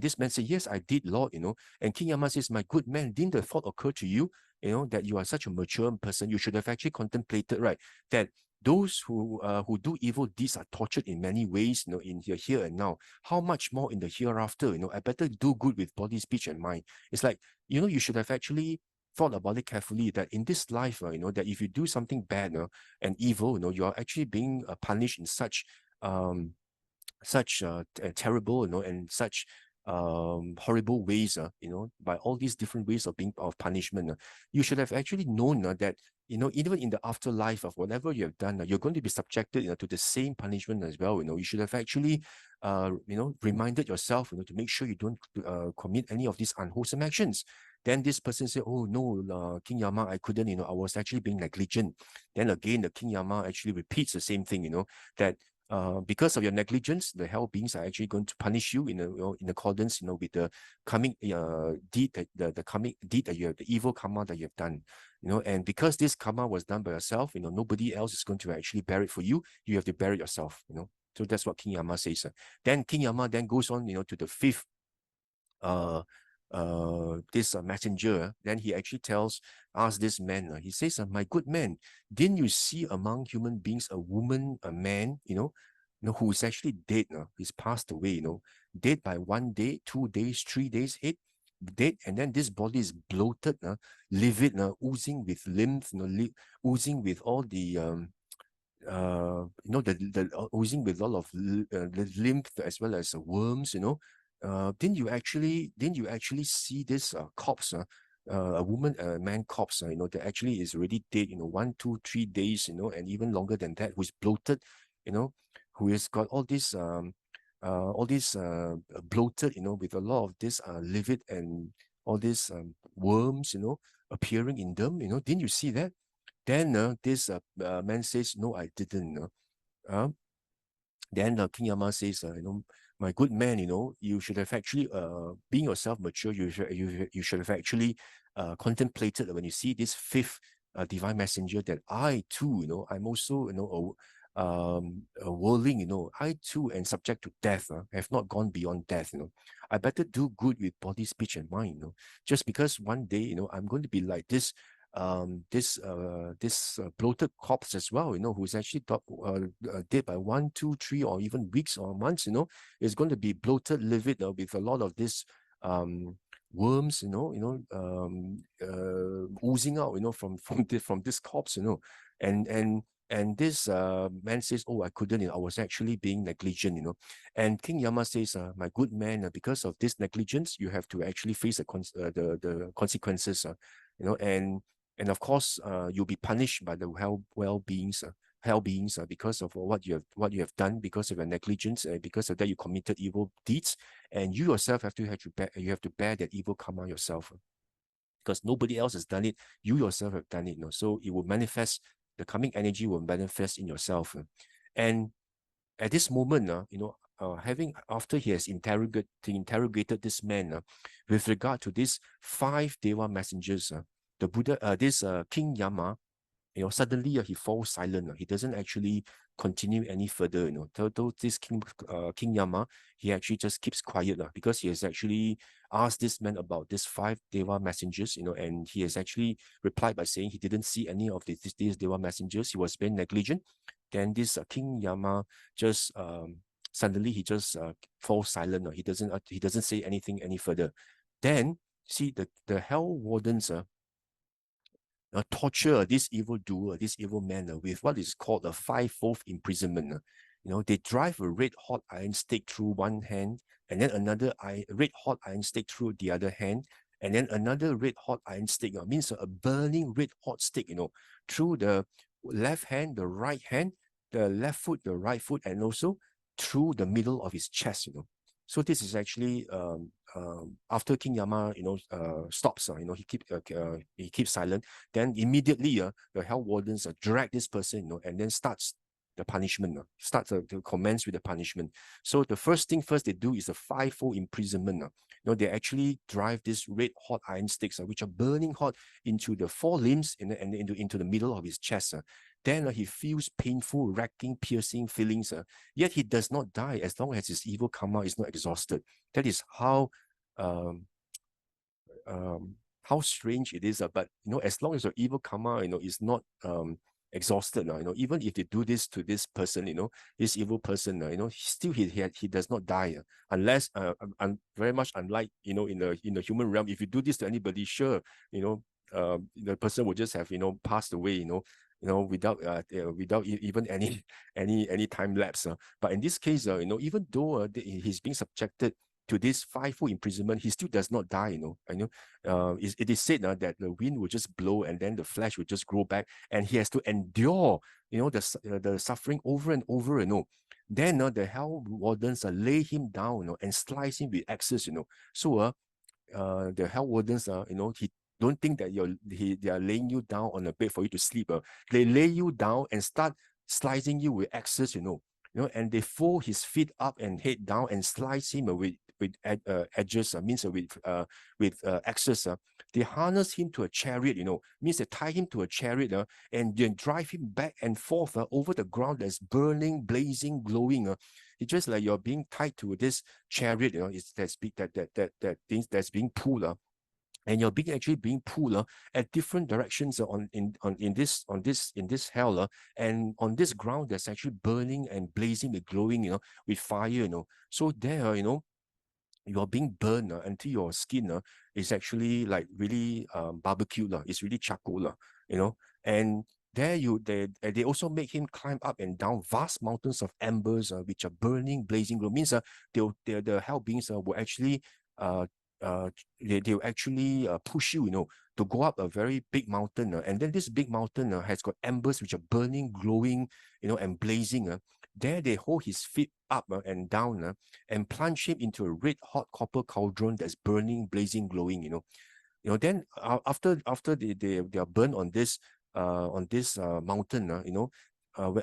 this man said, yes, I did, Lord, And King Yama says, my good man, didn't the thought occur to you, that you are such a mature person? You should have actually contemplated, right, that those who do evil deeds are tortured in many ways, in here and now. How much more in the hereafter? I better do good with body, speech, and mind. It's like, you should have actually thought about it carefully, that in this life, that if you do something bad and evil, you are actually being punished in such terrible, and such horrible ways, by all these different ways of punishment, you should have actually known that, even in the afterlife of whatever you have done, you're going to be subjected, to the same punishment as well. You should have actually, reminded yourself, to make sure you don't commit any of these unwholesome actions. Then this person said, oh no, King Yama, I couldn't, I was actually being negligent. Then again, the King Yama actually repeats the same thing, that because of your negligence, the hell beings are actually going to punish you in accordance, with the coming deed, the coming deed that you have, the evil karma that you have done, and because this karma was done by yourself, nobody else is going to actually bear it for you. You have to bear it yourself, So that's what King Yama says. Then King Yama then goes on, to the fifth this messenger. Then he actually asks this man, he says, my good man, didn't you see among human beings a woman, a man, who is actually dead, he's passed away, dead by 1 day, 2 days, 3 days, dead, and then this body is bloated, livid, oozing with lymph, oozing with all the oozing with all of the lymph as well as worms, didn't you actually see this corpse, a woman, a man corpse, that actually is already dead, 1, 2, 3 days, and even longer than that, who's bloated, who has got all this bloated, with a lot of this livid and all these worms, appearing in them, didn't you see that? Then this man says, no, I didn't. Then King Yama says, my good man, you should have actually, being yourself mature, you should have actually contemplated when you see this fifth divine messenger that I too, I'm also, a worldling, I too am subject to death, have not gone beyond death, I better do good with body, speech, and mind, just because one day, I'm going to be like this bloated corpse as well, who's actually dead by 1, 2, 3, or even weeks or months, is going to be bloated, livid, with a lot of this worms, oozing out, from this corpse, and this man says, oh, I couldn't, I was actually being negligent, and King Yama says, my good man, because of this negligence, you have to actually face the consequences, and of course, you'll be punished by the hell beings because of what you have done, because of your negligence, and because of that you committed evil deeds, and you yourself have to bear that evil karma yourself, because nobody else has done it. You yourself have done it, so it will manifest. The coming energy will manifest in yourself, and at this moment, after he has interrogated this man with regard to these 5 Deva messengers, the Buddha, this King Yama, suddenly he falls silent. He doesn't actually continue any further. This King Yama, he actually just keeps quiet because he has actually asked this man about these 5 Deva messengers, and he has actually replied by saying he didn't see any of these Deva messengers. He was being negligent. Then this King Yama just suddenly he just falls silent. He doesn't say anything any further. Then see the hell wardens torture this evil doer, this evil man, with what is called a 5-fold imprisonment. They drive a red hot iron stake through one hand, and then another red hot iron stake through the other hand, and then another red hot iron stake, means a burning red hot stick, through the left hand, the right hand, the left foot, the right foot, and also through the middle of his chest, So this is actually after King Yama, stops, he keeps silent. Then immediately, the hell wardens drag this person, and then starts the punishment, starts to commence with the punishment. So the first thing first they do is a 5-fold imprisonment. They actually drive this red hot iron sticks, which are burning hot, into the 4 limbs and into the middle of his chest. Then he feels painful, racking, piercing feelings. Yet he does not die as long as his evil karma is not exhausted. That is how strange it is. But as long as your evil karma, is not exhausted, even if they do this to this person, this evil person, still he does not die, unless very much unlike in the human realm. If you do this to anybody, sure, the person will just have passed away, without even any time lapse. But in this case, even though he's being subjected to this 5-fold imprisonment, he still does not die, it is said that the wind will just blow and then the flesh will just grow back, and he has to endure, the suffering over and over, Then the hell wardens lay him down, and slice him with axes, So the hell wardens, he don't think that they are laying you down on a bed for you to sleep. They lay you down and start slicing you with axes, and they fold his feet up and head down and slice him with edges, means with axes. They harness him to a chariot, means they tie him to a chariot, and then drive him back and forth over the ground that's burning, blazing, glowing. It's just like you're being tied to this chariot, that's being pulled. And you're actually being pulled at different directions in this hell, and on this ground that's actually burning and blazing with glowing, with fire, So there, you're being burned until your skin is actually like really barbecued, it's really charcoal, and there they also make him climb up and down vast mountains of embers, which are burning, blazing, glow. Means the hell beings will actually they'll actually push you, to go up a very big mountain, and then this big mountain has got embers which are burning, glowing, and blazing. There they hold his feet up and down, and plunge him into a red hot copper cauldron that's burning, blazing, glowing. Then after they are burned on this mountain,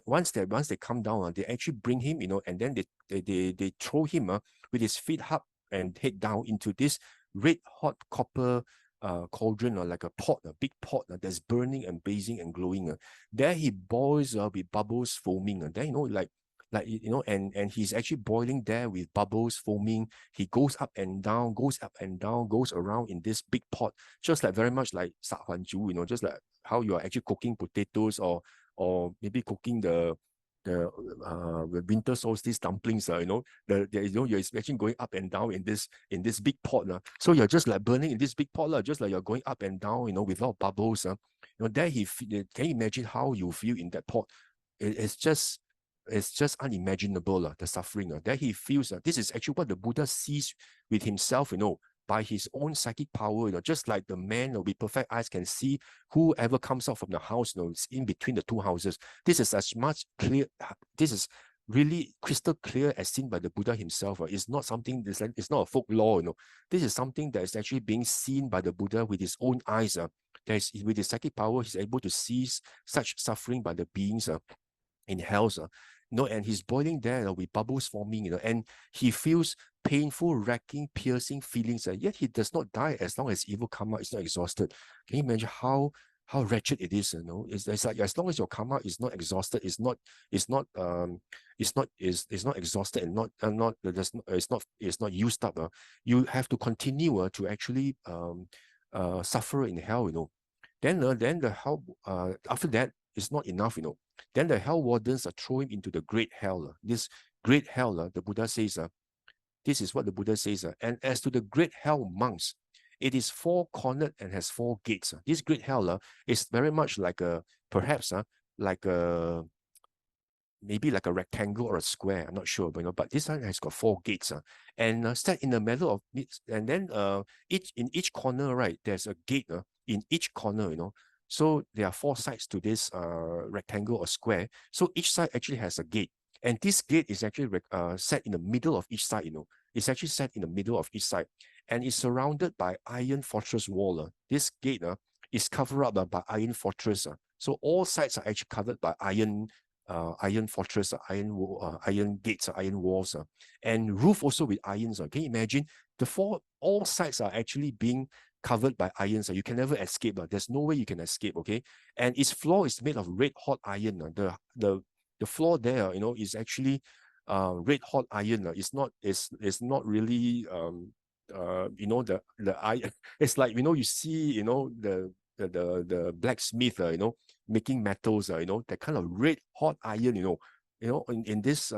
once they come down, they actually bring him, and then they throw him with his feet up and head down into this red hot copper cauldron, like a pot, a big pot that's burning and blazing and glowing. There he boils with bubbles foaming. Then and he's actually boiling there with bubbles foaming. He goes up and down, goes around in this big pot, just like very much like Sa Huan Ju, just like how you are actually cooking potatoes or maybe cooking the winter solstice dumplings, you're actually going up and down in this big pot. So you're just like burning in this big pot, just like you're going up and down, without bubbles. There can you imagine how you feel in that pot? It's just unimaginable, the suffering. There he feels this is actually what the Buddha sees with himself, by his own psychic power, just like the man with perfect eyes can see whoever comes out from the house, it's in between the two houses. This is as much clear. This is really crystal clear as seen by the Buddha himself. It's not something. It's not a folklore. This is something that is actually being seen by the Buddha with his own eyes. With his psychic power, he's able to see such suffering by the beings in hell. And he's boiling there with bubbles forming, and he feels painful, racking, piercing feelings, yet he does not die as long as evil karma is not exhausted. Can you imagine how wretched it is? It's like as long as your karma is not exhausted, it's not exhausted and it's not used up. You have to continue to actually suffer in hell. Then the hell after that is not enough. Then the hell wardens throw him into the great hell. This great hell, the Buddha says, this is what the Buddha says. And as to the great hell monks, it is four-cornered and has four gates. This great hell is very much like maybe like a rectangle or a square. I'm not sure, but this one has got four gates. And set in the middle of it, and then in each corner, right, there's a gate in each corner, So there are four sides to this rectangle or square. So each side actually has a gate. And this gate is actually set in the middle of each side, It's actually set in the middle of each side. And it's surrounded by iron fortress wall. This gate is covered up by iron fortress. So all sides are actually covered by iron fortress, iron gates, iron walls. And roof also with irons. Can you imagine? All sides are actually being covered by irons. You can never escape. There's no way you can escape, okay? And its floor is made of red hot iron. The floor there, is actually red hot iron. It's not really the iron. It's like, you see, the blacksmith, making metals, that kind of red hot iron, in this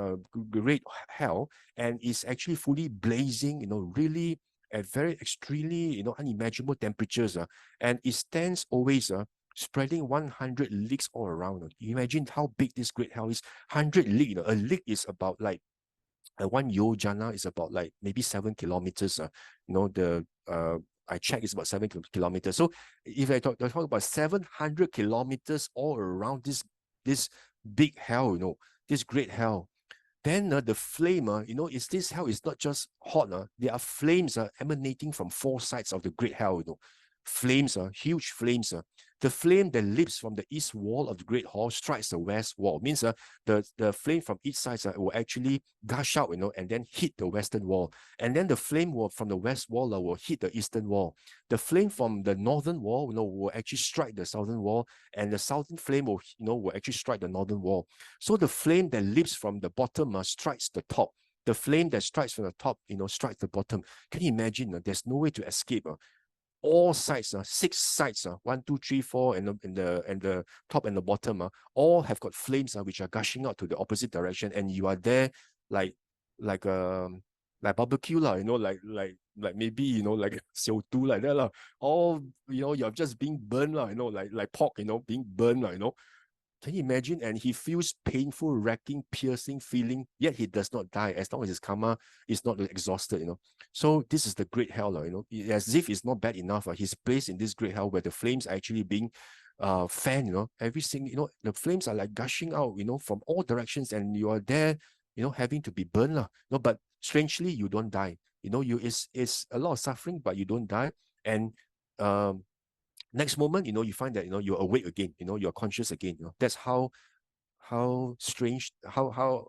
great hell, and it's actually fully blazing, really at very extremely, unimaginable temperatures, and it stands always spreading 100 leagues all around. You imagine how big this great hell is. 100 leagues, a league is about like one yojana is about like maybe 7 kilometers. I check it's about 7 kilometers. So if I talk about 700 kilometers all around this big hell, this great hell, then the flame, this hell is not just hot. There are flames emanating from 4 sides of the great hell. Flames, huge flames. The flame that leaps from the east wall of the great hall strikes the west wall. Means the flame from each side will actually gush out, and then hit the western wall. And then the flame from the west wall will hit the eastern wall. The flame from the northern wall, will actually strike the southern wall, and the southern flame will actually strike the northern wall. So the flame that leaps from the bottom strikes the top. The flame that strikes from the top, strikes the bottom. Can you imagine? There's no way to escape. All sides, 6 sides, 1, 2, 3, 4, and the top and the bottom, all have got flames which are gushing out to the opposite direction, and you are there like barbecue like maybe like xiu tu like that all you're just being burned like pork being burned Can you imagine? And he feels painful, racking, piercing feeling, yet he does not die as long as his karma is not exhausted, So this is the great hell, as if it's not bad enough. He's placed in this great hell where the flames are actually being fanned, every single, the flames are like gushing out, from all directions, and you are there, having to be burned, but strangely, you don't die. It's a lot of suffering, but you don't die. And next moment, you find that, you're awake again, you're conscious again. That's how strange, how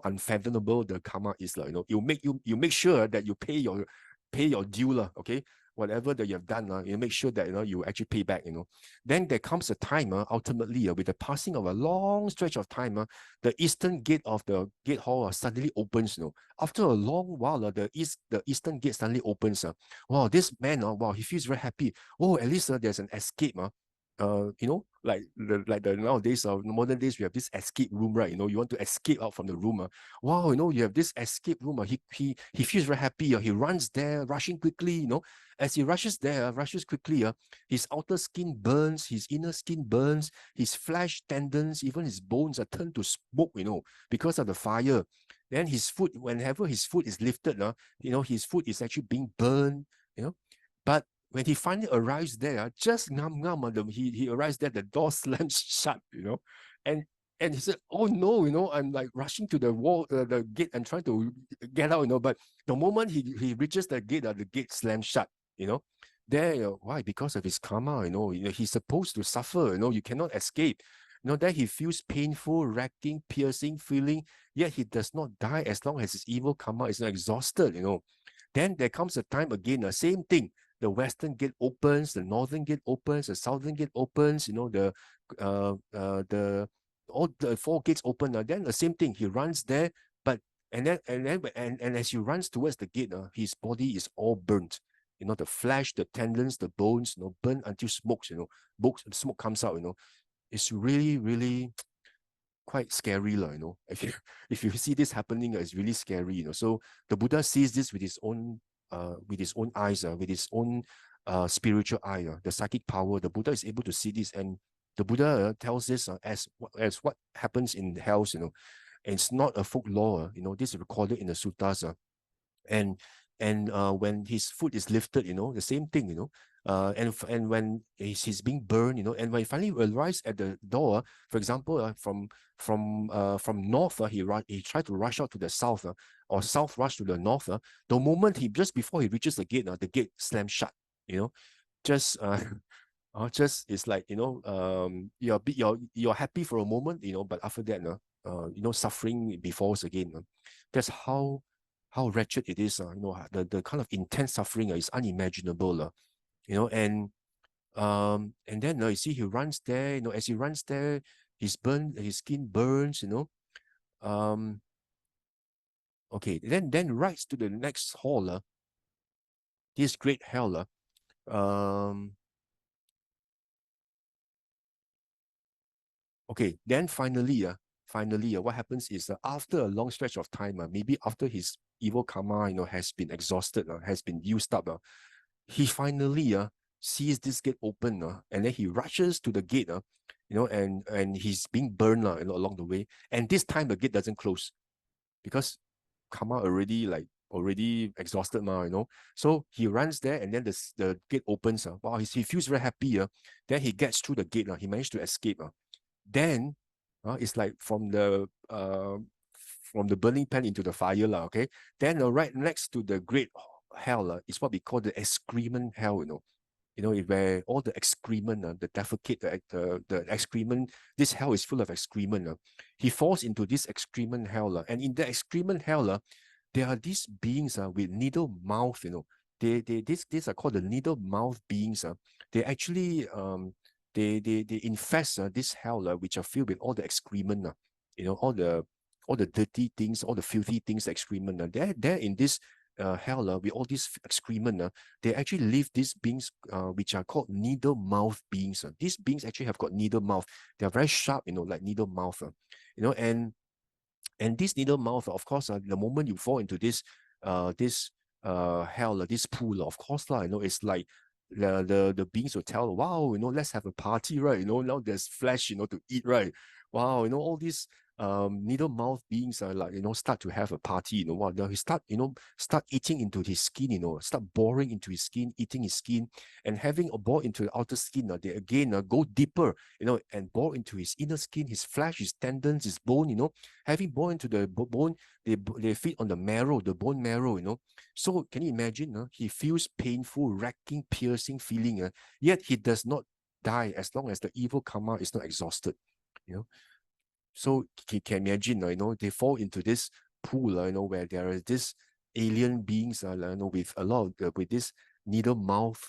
unfathomable the karma is. You make sure that you pay your due, okay? Whatever that you have done, you make sure that you actually pay back. Then there comes a time, ultimately, with the passing of a long stretch of time, the eastern gate of the gate hall suddenly opens. After a long while, the eastern gate suddenly opens. Wow, this man, wow, he feels very happy. Oh, at least there's an escape. Like the nowadays, modern days, we have this escape room, right? You want to escape out from the room. Wow, you have this escape room. He feels very happy. He runs there, rushing quickly. As he rushes there, rushes quickly. His outer skin burns, his inner skin burns, his flesh, tendons, even his bones are turned to smoke. Because of the fire. Then his foot, whenever his foot is lifted, his foot is actually being burned. But when he finally arrives there, just he arrives there, the door slams shut, and he said, "Oh no, I'm like rushing to the wall, the gate, and trying to get out, But the moment he reaches the gate slams shut, There, why? Because of his karma, he's supposed to suffer, you cannot escape. Then he feels painful, racking, piercing feeling, yet he does not die as long as his evil karma is not exhausted, Then there comes a time again, the same thing. The western gate opens, the northern gate opens, the southern gate opens, all the 4 gates open. Then the same thing, he runs there, and as he runs towards the gate, his body is all burnt. The flesh, the tendons, the bones, burnt until smoke comes out. It's really, really quite scary, If you see this happening, it's really scary, So the Buddha sees this with his own eyes, with his own spiritual eye, the psychic power. The Buddha is able to see this, and the Buddha tells this as what happens in hells. And it's not a folklore. This is recorded in the suttas. And when his foot is lifted, the same thing, and when he's being burned, and when he finally arrives at the door, for example, from north, he tried to rush out to the south, or south rush to the north. The moment just before he reaches the gate slams shut. Just it's like you're happy for a moment, but after that, suffering befalls again. That's how wretched it is. The kind of intense suffering is unimaginable. And then you see he runs there. As he runs there, his skin burns. Okay, then rides to the next hall. This great hell. Okay, then finally, what happens is after a long stretch of time, maybe after his evil karma, has been exhausted, has been used up, he finally sees this gate open, and then he rushes to the gate, and he's being burned along the way. And this time the gate doesn't close, because karma already exhausted, you know. So he runs there, and then the gate opens. Wow, he feels very happy. Then he gets through the gate. He managed to escape. Then it's like from the burning pan into the fire. Okay. Then right next to the great hell is what we call the excrement hell, you know. You know, where all the excrement, the defecate, the excrement, this hell is full of excrement. He falls into this excrement hell. And in the excrement hell, there are these beings with needle mouth, you know. These are called the needle mouth beings. They actually they infest this hell, which are filled with all the excrement, you know, all the dirty things, all the filthy things, excrement. They're in this hell with all these excrement. They actually leave these beings which are called needle mouth beings. These beings actually have got needle mouth. They are very sharp, you know, like needle mouth. You know, and this needle mouth, of course, the moment you fall into this hell, this pool, of course, you know, it's like the beings will tell, wow, you know, let's have a party, right? You know, now there's flesh, you know, to eat, right? Wow, you know, all these needle mouth beings are like, you know, start to have a party, you know what? He start eating into his skin, you know, start boring into his skin, eating his skin, and having a bore into the outer skin. They again go deeper, you know, and bore into his inner skin, his flesh, his tendons, his bone, you know, having bore into the bone, they feed on the marrow, the bone marrow, you know. So can you imagine? He feels painful, racking, piercing feeling, yet he does not die as long as the evil karma is not exhausted, you know. So you can imagine, you know, they fall into this pool, you know, where there are these alien beings, you know, with a lot of, with this needle mouth,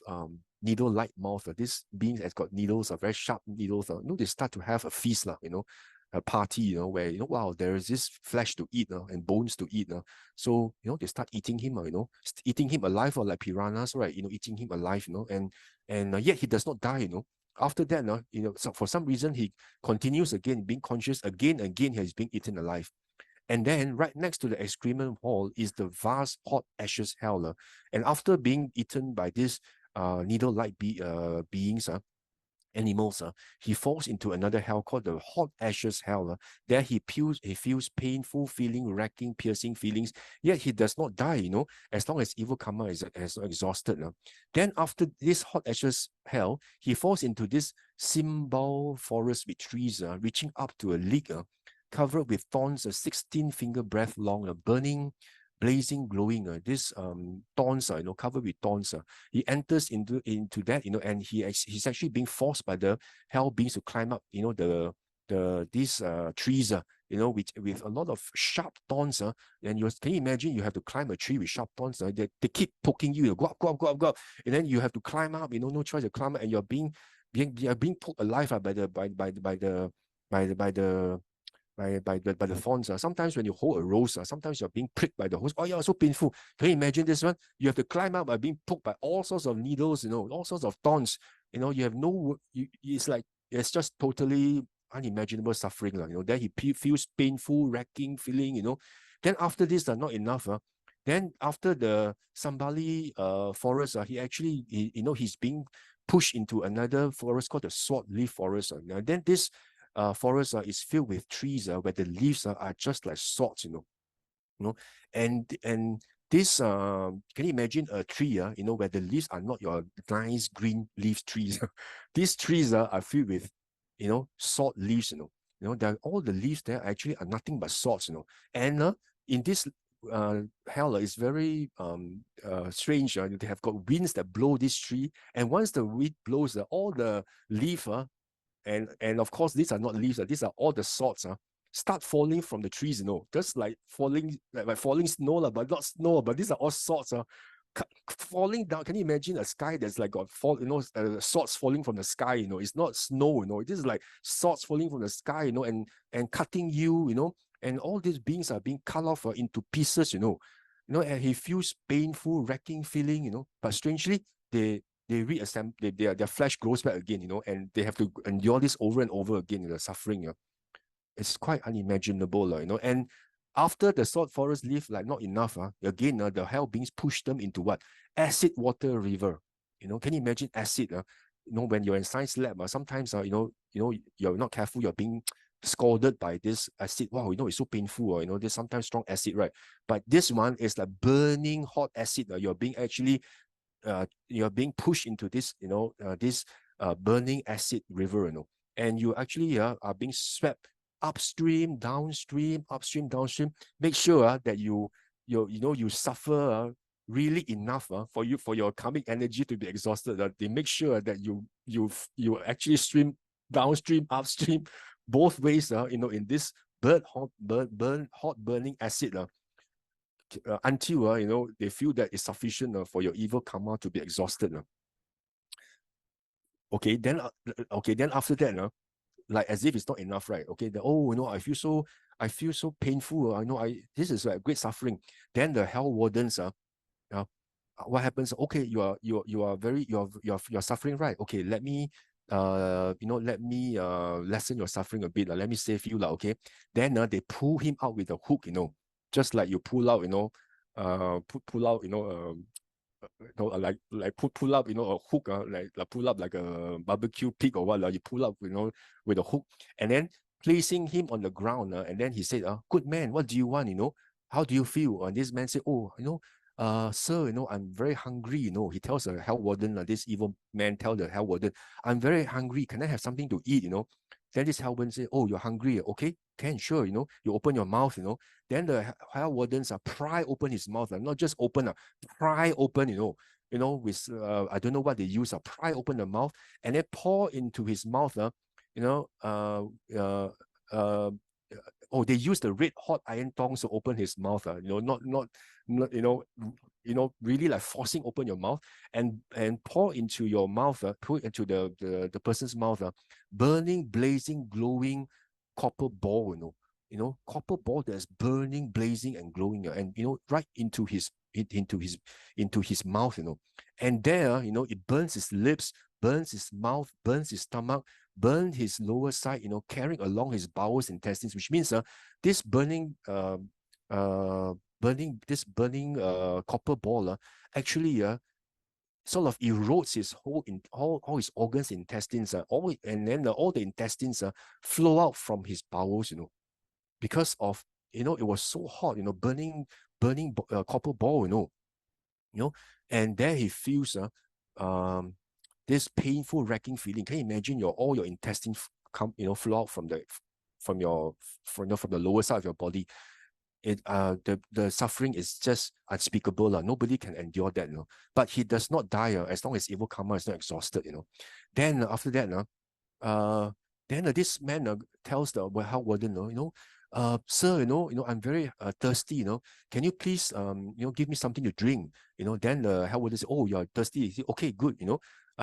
needle-like mouth. These beings has got needles, very sharp needles. You know, they start to have a feast, you know, a party, you know, where, you know, wow, there is this flesh to eat and bones to eat. So, you know, they start eating him, you know, eating him alive, or like piranhas, right? You know, eating him alive, you know, and yet he does not die, you know. After that, you know, so for some reason, he continues again, being conscious again and again, he is being eaten alive. And then right next to the excrement hall is the vast hot ashes hell. And after being eaten by this needle-like beings, animals, he falls into another hell called the hot ashes hell. There he feels painful feeling, racking, piercing feelings, yet he does not die, you know, as long as evil karma is exhausted. Then after this hot ashes hell, he falls into this symbol forest with trees reaching up to a league, covered with thorns, 16-finger breadth long, burning, blazing, glowing. This thorns, you know, covered with thorns. He enters into that, you know, and he's actually being forced by the hell beings to climb up, you know, these trees, you know, with a lot of sharp thorns. And can you imagine you have to climb a tree with sharp thorns? They keep poking you, go up, go up, go up, go up, and then you have to climb up, you know, no choice to climb up, and you're being poked alive by the thorns. Sometimes when you hold a rose, sometimes you're being pricked by the hose. Oh yeah, so painful. Can you imagine this one? You have to climb up by being poked by all sorts of needles, you know, all sorts of thorns. You know, you have no, it's like, it's just totally unimaginable suffering. You know, then he feels painful, racking feeling, you know. Then after this, not enough. Then after the Sambali forest, he actually, you know, he's being pushed into another forest called the sword leaf forest. Now, then this forest is filled with trees where the leaves are just like swords, you know, and this can you imagine a tree, you know, where the leaves are not your nice green leaf trees. These trees are filled with, you know, sword leaves, you know, all the leaves there actually are nothing but swords, you know, and in this hell is very strange. They have got winds that blow this tree, and once the wind blows, all the leaf and of course these are not leaves, these are all the swords start falling from the trees, you know, just like falling like falling snow, but not snow, but these are all swords falling down. Can you imagine a sky that's like got fall, you know, swords falling from the sky, you know? It's not snow, you know, this is like swords falling from the sky, you know, and cutting you, you know, and all these beings are being cut off into pieces, you know, and he feels painful, racking feeling, you know, but strangely they reassemble, their flesh grows back again, you know, and they have to endure this over and over again, you know, suffering. You know. It's quite unimaginable, you know. And after the sword forest leaf, like not enough, again, the hell beings push them into what? Acid water river. You know, can you imagine acid? You know, when you're in science lab, sometimes, you know, you're not careful, you're being scalded by this acid. Wow, it's so painful. There's sometimes strong acid, right? But this one is like burning hot acid. You're being pushed into this, this burning acid river, and you actually are being swept upstream, downstream, upstream, downstream. Make sure that you suffer really enough for your karmic energy to be exhausted. They make sure that you actually stream downstream, upstream, both ways. In this hot burning acid. Until they feel that it's sufficient for your evil karma to be exhausted. Okay, then after that, like as if it's not enough, right? Okay, I feel so painful. This is like great suffering. Then the hell wardens, what happens? Okay, you're suffering, right? Okay, let me lessen your suffering a bit. Let me save you, okay. Then they pull him out with a hook, just like you pull out, pull out, like pull up, a hook, like pull up like a barbecue pig or what, you pull up, with a hook, and then placing him on the ground, and then he said, "Good man, what do you want? How do you feel?" And this man said, "Oh, sir, I'm very hungry." He tells the hell warden, this evil man tell the hell warden, "I'm very hungry. Can I have something to eat?" Then this hell warden say, "Oh, you're hungry? Okay, can, sure. You open your mouth. Then the hell wardens pry open his mouth, not just open, pry open. With I don't know what they use, pry open the mouth and then pour into his mouth. They use the red hot iron tongs to open his mouth. Not really like forcing open your mouth and pour into your mouth, pour into the person's mouth, burning, blazing, glowing copper ball, copper ball that's burning, blazing, and glowing, and right into his mouth, and there, it burns his lips, burns his mouth, burns his stomach, burn his lower side, carrying along his bowels, intestines, which means this burning copper ball actually sort of erodes his all his organs, intestines, and then all the intestines flow out from his bowels, because of it was so hot, burning copper ball, and there he feels this painful racking feeling. Can you imagine all your intestines come, flow out from the lower side of your body? The suffering is just unspeakable. Nobody can endure that, but he does not die as long as evil karma is not exhausted. Then after that, then this man tells the hell warden, "Sir, I'm very thirsty. Can you please give me something to drink?" Then the hell warden says, "Oh, you're thirsty." He said, "Okay, good."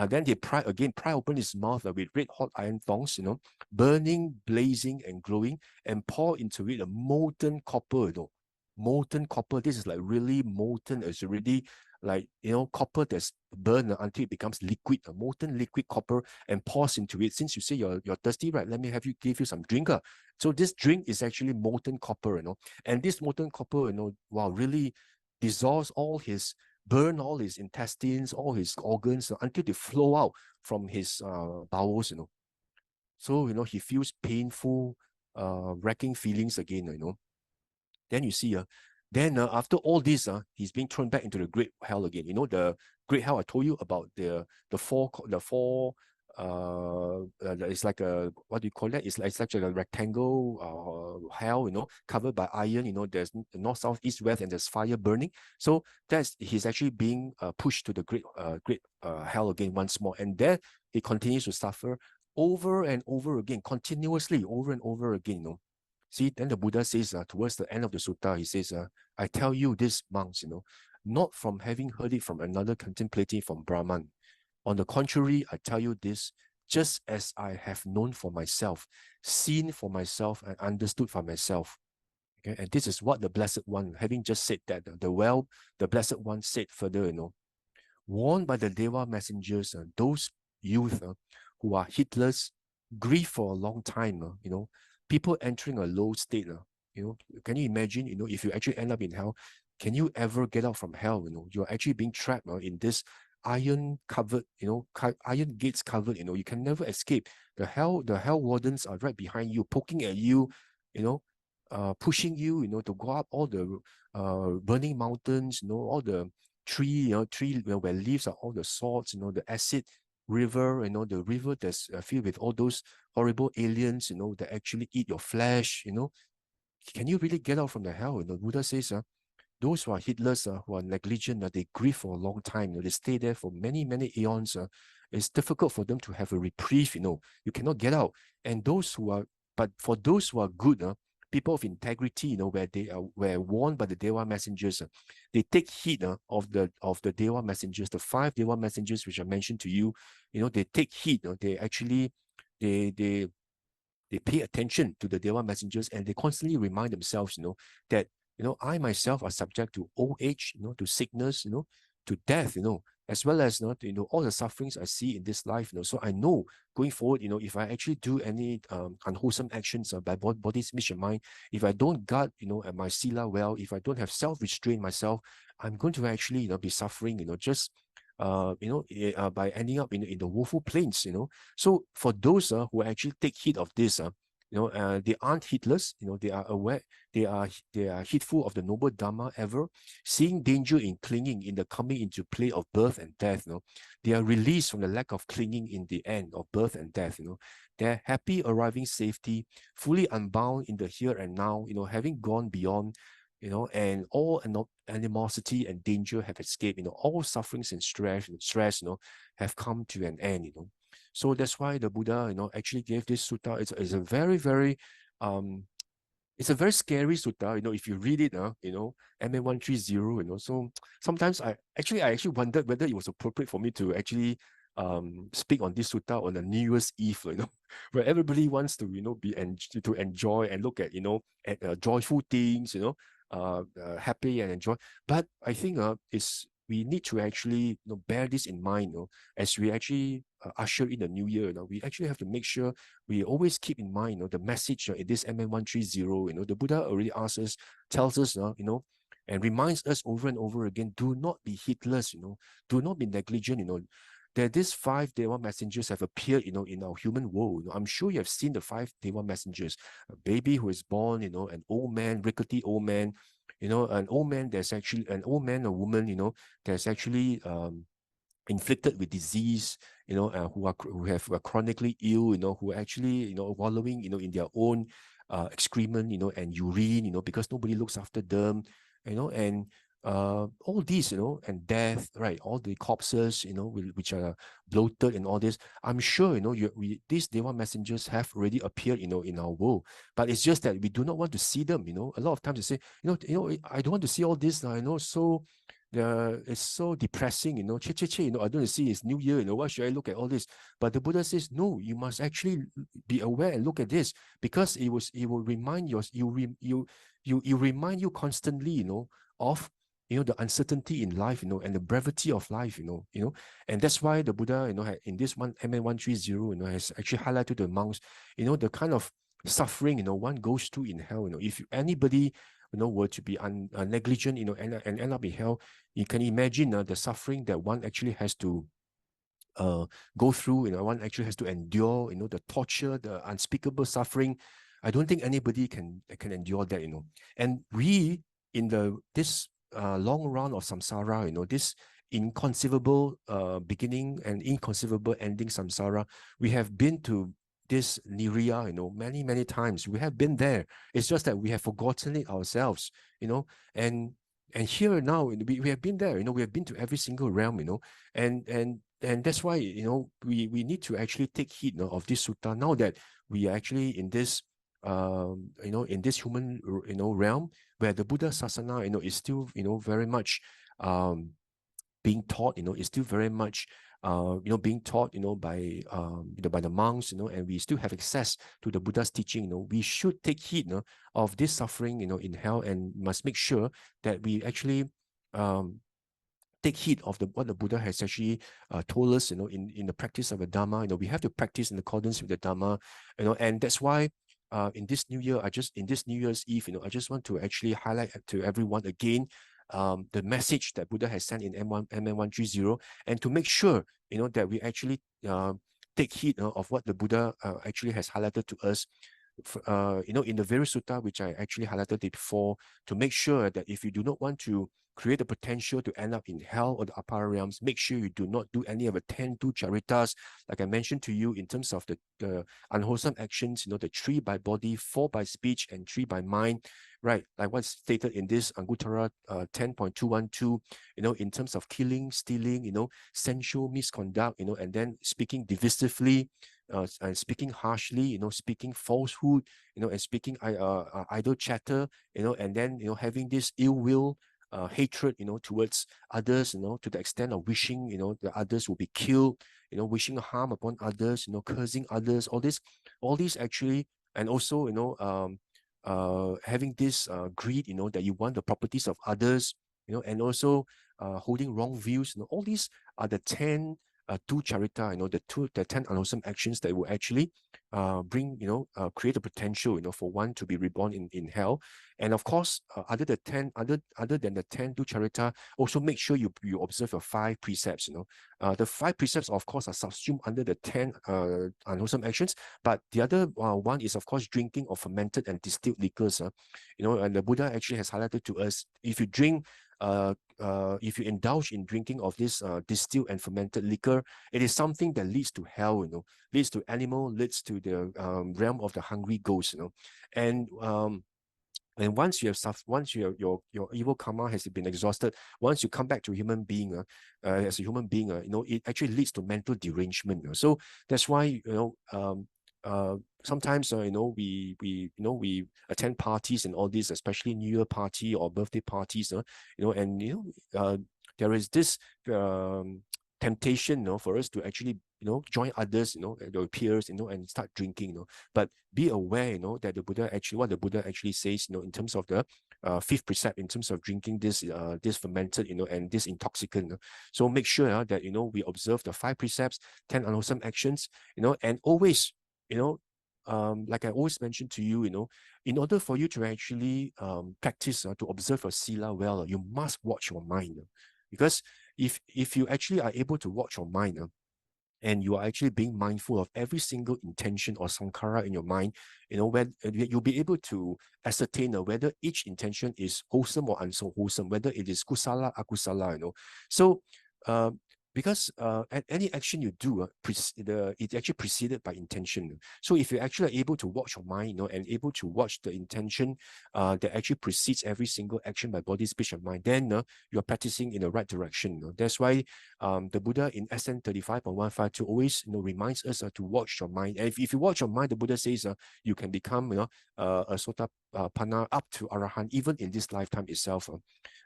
Then they pry open his mouth with red hot iron tongs, burning, blazing, and glowing, and pour into it a molten copper. Molten copper. This is like really molten. It's already like copper that's burned until it becomes liquid, a molten liquid copper, and pours into it. Since you say you're thirsty, right? Let me give you some drink. So this drink is actually molten copper, and this molten copper, wow, really dissolves burn all his intestines, all his organs, until they flow out from his bowels, So, he feels painful, racking feelings again, Then you see, then after all this, he's being thrown back into the great hell again. The great hell I told you about, the four it's like a, what do you call that? It's like a rectangle hell, covered by iron. There's north, south, east, west, and there's fire burning. So he's actually being pushed to the great hell again once more, and there he continues to suffer over and over again, continuously, over and over again. See, then the Buddha says, towards the end of the sutta, he says, "I tell you this, monks, not from having heard it from another contemplating from Brahman. On the contrary, I tell you this, just as I have known for myself, seen for myself, and understood for myself." Okay, and this is what the Blessed One, having just said that, the Blessed One said further, warned by the Deva messengers, those youth who are heedless, grieve for a long time, people entering a low state, can you imagine, if you actually end up in hell, can you ever get out from hell? You're actually being trapped in this iron covered, iron gates covered, you can never escape. The hell wardens are right behind you, poking at you, pushing you, to go up all the burning mountains, all the tree, where leaves are all the salts, the acid river, the river that's filled with all those horrible aliens, that actually eat your flesh, Can you really get out from the hell? Buddha says, those who are heedless, who are negligent, they grieve for a long time. They stay there for many, many eons. It's difficult for them to have a reprieve. You cannot get out. And but for those who are good, people of integrity, where they were warned by the Dewa messengers, they take heed of the Dewa messengers, the 5 Dewa messengers which I mentioned to you. They take heed. They actually they pay attention to the Dewa messengers, and they constantly remind themselves, that I myself are subject to old age, to sickness, to death, as well as all the sufferings I see in this life. So I know going forward, if I actually do any unwholesome actions by body, speech, and mind, if I don't guard, my sila well, if I don't have self-restraint myself, I'm going to actually, be suffering, just by ending up in the woeful plains. So for those who actually take heed of this, they aren't heedless. They are aware. They are heedful of the noble Dhamma ever, seeing danger in clinging in the coming into play of birth and death. They are released from the lack of clinging in the end of birth and death. They're happy arriving safety, fully unbound in the here and now. Having gone beyond, and all animosity and danger have escaped. All sufferings and stress, have come to an end. So that's why the Buddha, actually gave this sutta. It's a very, very it's a very scary sutta, if you read it, MN130, so sometimes I actually wondered whether it was appropriate for me to actually speak on this sutta on a New Year's Eve, where everybody wants to, to enjoy and look at, at joyful things, happy and enjoy. But I think we need to actually bear this in mind, as we actually usher in the new year. We actually have to make sure we always keep in mind, the message in this MN130. The Buddha already tells us, and reminds us over and over again: do not be heedless, do not be negligent, that these 5 Dewa messengers have appeared, in our human world. I'm sure you have seen the 5 Dewa messengers: a baby who is born, an old man, rickety old man, an old man that's actually an old man or woman, that's actually inflicted with disease, who are chronically ill, who are actually, wallowing, in their own excrement, and urine, because nobody looks after them, and all these, and death, right? All the corpses, which are bloated and all this. I'm sure, these Dewa messengers have already appeared, in our world, but it's just that we do not want to see them. A lot of times they say, I don't want to see all this, so it's so depressing, I don't want to see it's New Year, why should I look at all this? But the Buddha says, no, you must actually be aware and look at this, because it will remind you remind you constantly, of the uncertainty in life, and the brevity of life, and that's why the Buddha, in this one MN130, has actually highlighted the monks, the kind of suffering, one goes through in hell. If anybody, were to be negligent, and end up in hell, you can imagine the suffering that one actually has to go through. One actually has to endure, the torture, the unspeakable suffering. I don't think anybody can endure that, And we, in this long run of samsara, this inconceivable beginning and inconceivable ending samsara, we have been to this nirya, many, many times. We have been there. It's just that we have forgotten it ourselves, and here now, we have been there, we have been to every single realm, and that's why, we need to actually take heed of this sutta now that we are actually in this in this human realm, where the Buddha Sasana is still very much being taught, is still very much being taught by by the monks, and we still have access to the Buddha's teaching. We should take heed of this suffering in hell, and must make sure that we actually take heed of what the Buddha has actually told us, in the practice of the Dhamma. We have to practice in accordance with the Dhamma, and that's why in this new year, in this New Year's Eve, I just want to actually highlight to everyone again the message that Buddha has sent in MN130, and to make sure, that we actually take heed of what the Buddha actually has highlighted to us. In the very sutta which I actually highlighted it before, to make sure that if you do not want to create the potential to end up in hell or the upper realms, make sure you do not do any of the 10 ducharitas, like I mentioned to you, in terms of the unwholesome actions, the 3 by body, 4 by speech, and 3 by mind, right? Like what's stated in this Anguttara 10.212, in terms of killing, stealing, sensual misconduct, and then speaking divisively, and speaking harshly, speaking falsehood, and speaking idle chatter, and then, having this ill will, hatred, towards others, to the extent of wishing, the others will be killed, wishing harm upon others, cursing others, all these actually, and also, having this greed, that you want the properties of others, and also holding wrong views, all these are the 10 ducharita, the 10 unwholesome actions that will actually bring, create a potential, for one to be reborn in hell. And of course, other than the 10 ducharita, also make sure you observe your 5 precepts. The 5 precepts, of course, are subsumed under the 10 unwholesome actions, but the other one is, of course, drinking of fermented and distilled liquors. And the Buddha actually has highlighted to us, if you drink if you indulge in drinking of this distilled and fermented liquor, it is something that leads to hell, leads to animal, leads to the realm of the hungry ghost, and once you have once your evil karma has been exhausted, once you come back to a human being, as a human being, it actually leads to mental derangement. So that's why, sometimes we attend parties and all this, especially New Year party or birthday parties, and there is this temptation, for us to actually join others, your peers, and start drinking, but be aware, that what the Buddha actually says, in terms of the 5th precept, in terms of drinking this fermented, and this intoxicant. So make sure that we observe the 5 precepts, 10 unwholesome actions, and always, like I always mention to you, in order for you to actually practice to observe your sila well, you must watch your mind, because if you actually are able to watch your mind, and you are actually being mindful of every single intention or sankhara in your mind, when you'll be able to ascertain whether each intention is wholesome or unwholesome, whether it is kusala, akusala, So, because any action you do, it's actually preceded by intention. So if you're actually able to watch your mind, and able to watch the intention that actually precedes every single action by body, speech, and mind, then you're practicing in the right direction. That's why the Buddha in SN 35.152 always reminds us to watch your mind. And if you watch your mind, the Buddha says you can become a sotapanna up to arahant even in this lifetime itself.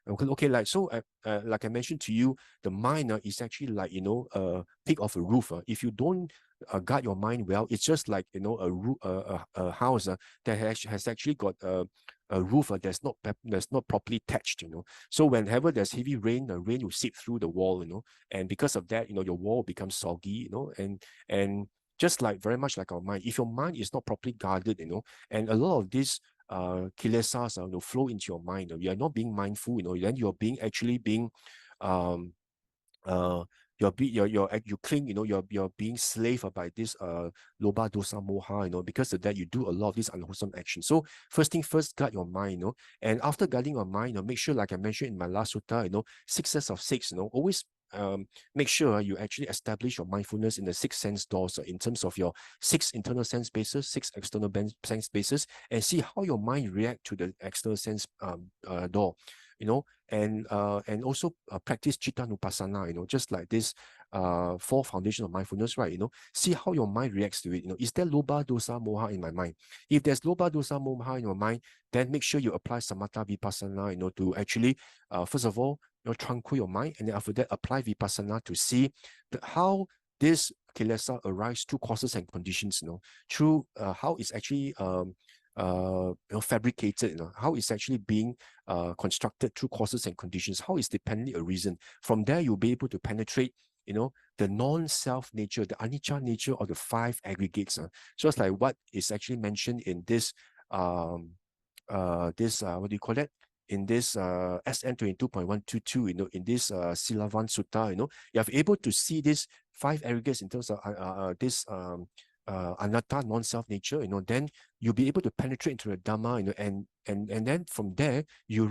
Okay, like so, like I mentioned to you, the mind is actually like a peak of a roof. If you don't guard your mind well, it's just like a house that has actually got a roof that's not properly thatched. So whenever there's heavy rain, the rain will seep through the wall. And because of that, your wall becomes soggy. And just like very much like our mind, if your mind is not properly guarded, and a lot of these kilesas flow into your mind, you are not being mindful, then you're being actually being you cling, you're being slave by this loba dosa moha, because of that you do a lot of these unwholesome actions. So first thing first, guard your mind, and after guarding your mind, make sure, like I mentioned in my last sutta, 6 sets of 6, always make sure you actually establish your mindfulness in the 6 sense doors, in terms of your 6 internal sense bases, 6 external sense bases, and see how your mind react to the external sense door, and also practice citta nupassana, just like this 4 foundation of mindfulness, right? See how your mind reacts to it. Is there loba dosa moha in my mind? If there's loba dosa moha in your mind, then make sure you apply samatha vipassana, to actually first of all, tranquil your mind, and then after that apply vipassana to see how this kilesa arise through causes and conditions, through how it's actually fabricated, how it's actually being constructed through causes and conditions, how it's dependently arisen. From there, you'll be able to penetrate, the non-self nature, the anicca nature of the 5 aggregates. Just like what is actually mentioned in this, what do you call that? SN 22.122, in this Silavan Sutta, you are able to see these 5 aggregates in terms of this anatta, non-self nature, then you'll be able to penetrate into the Dhamma, and then from there, you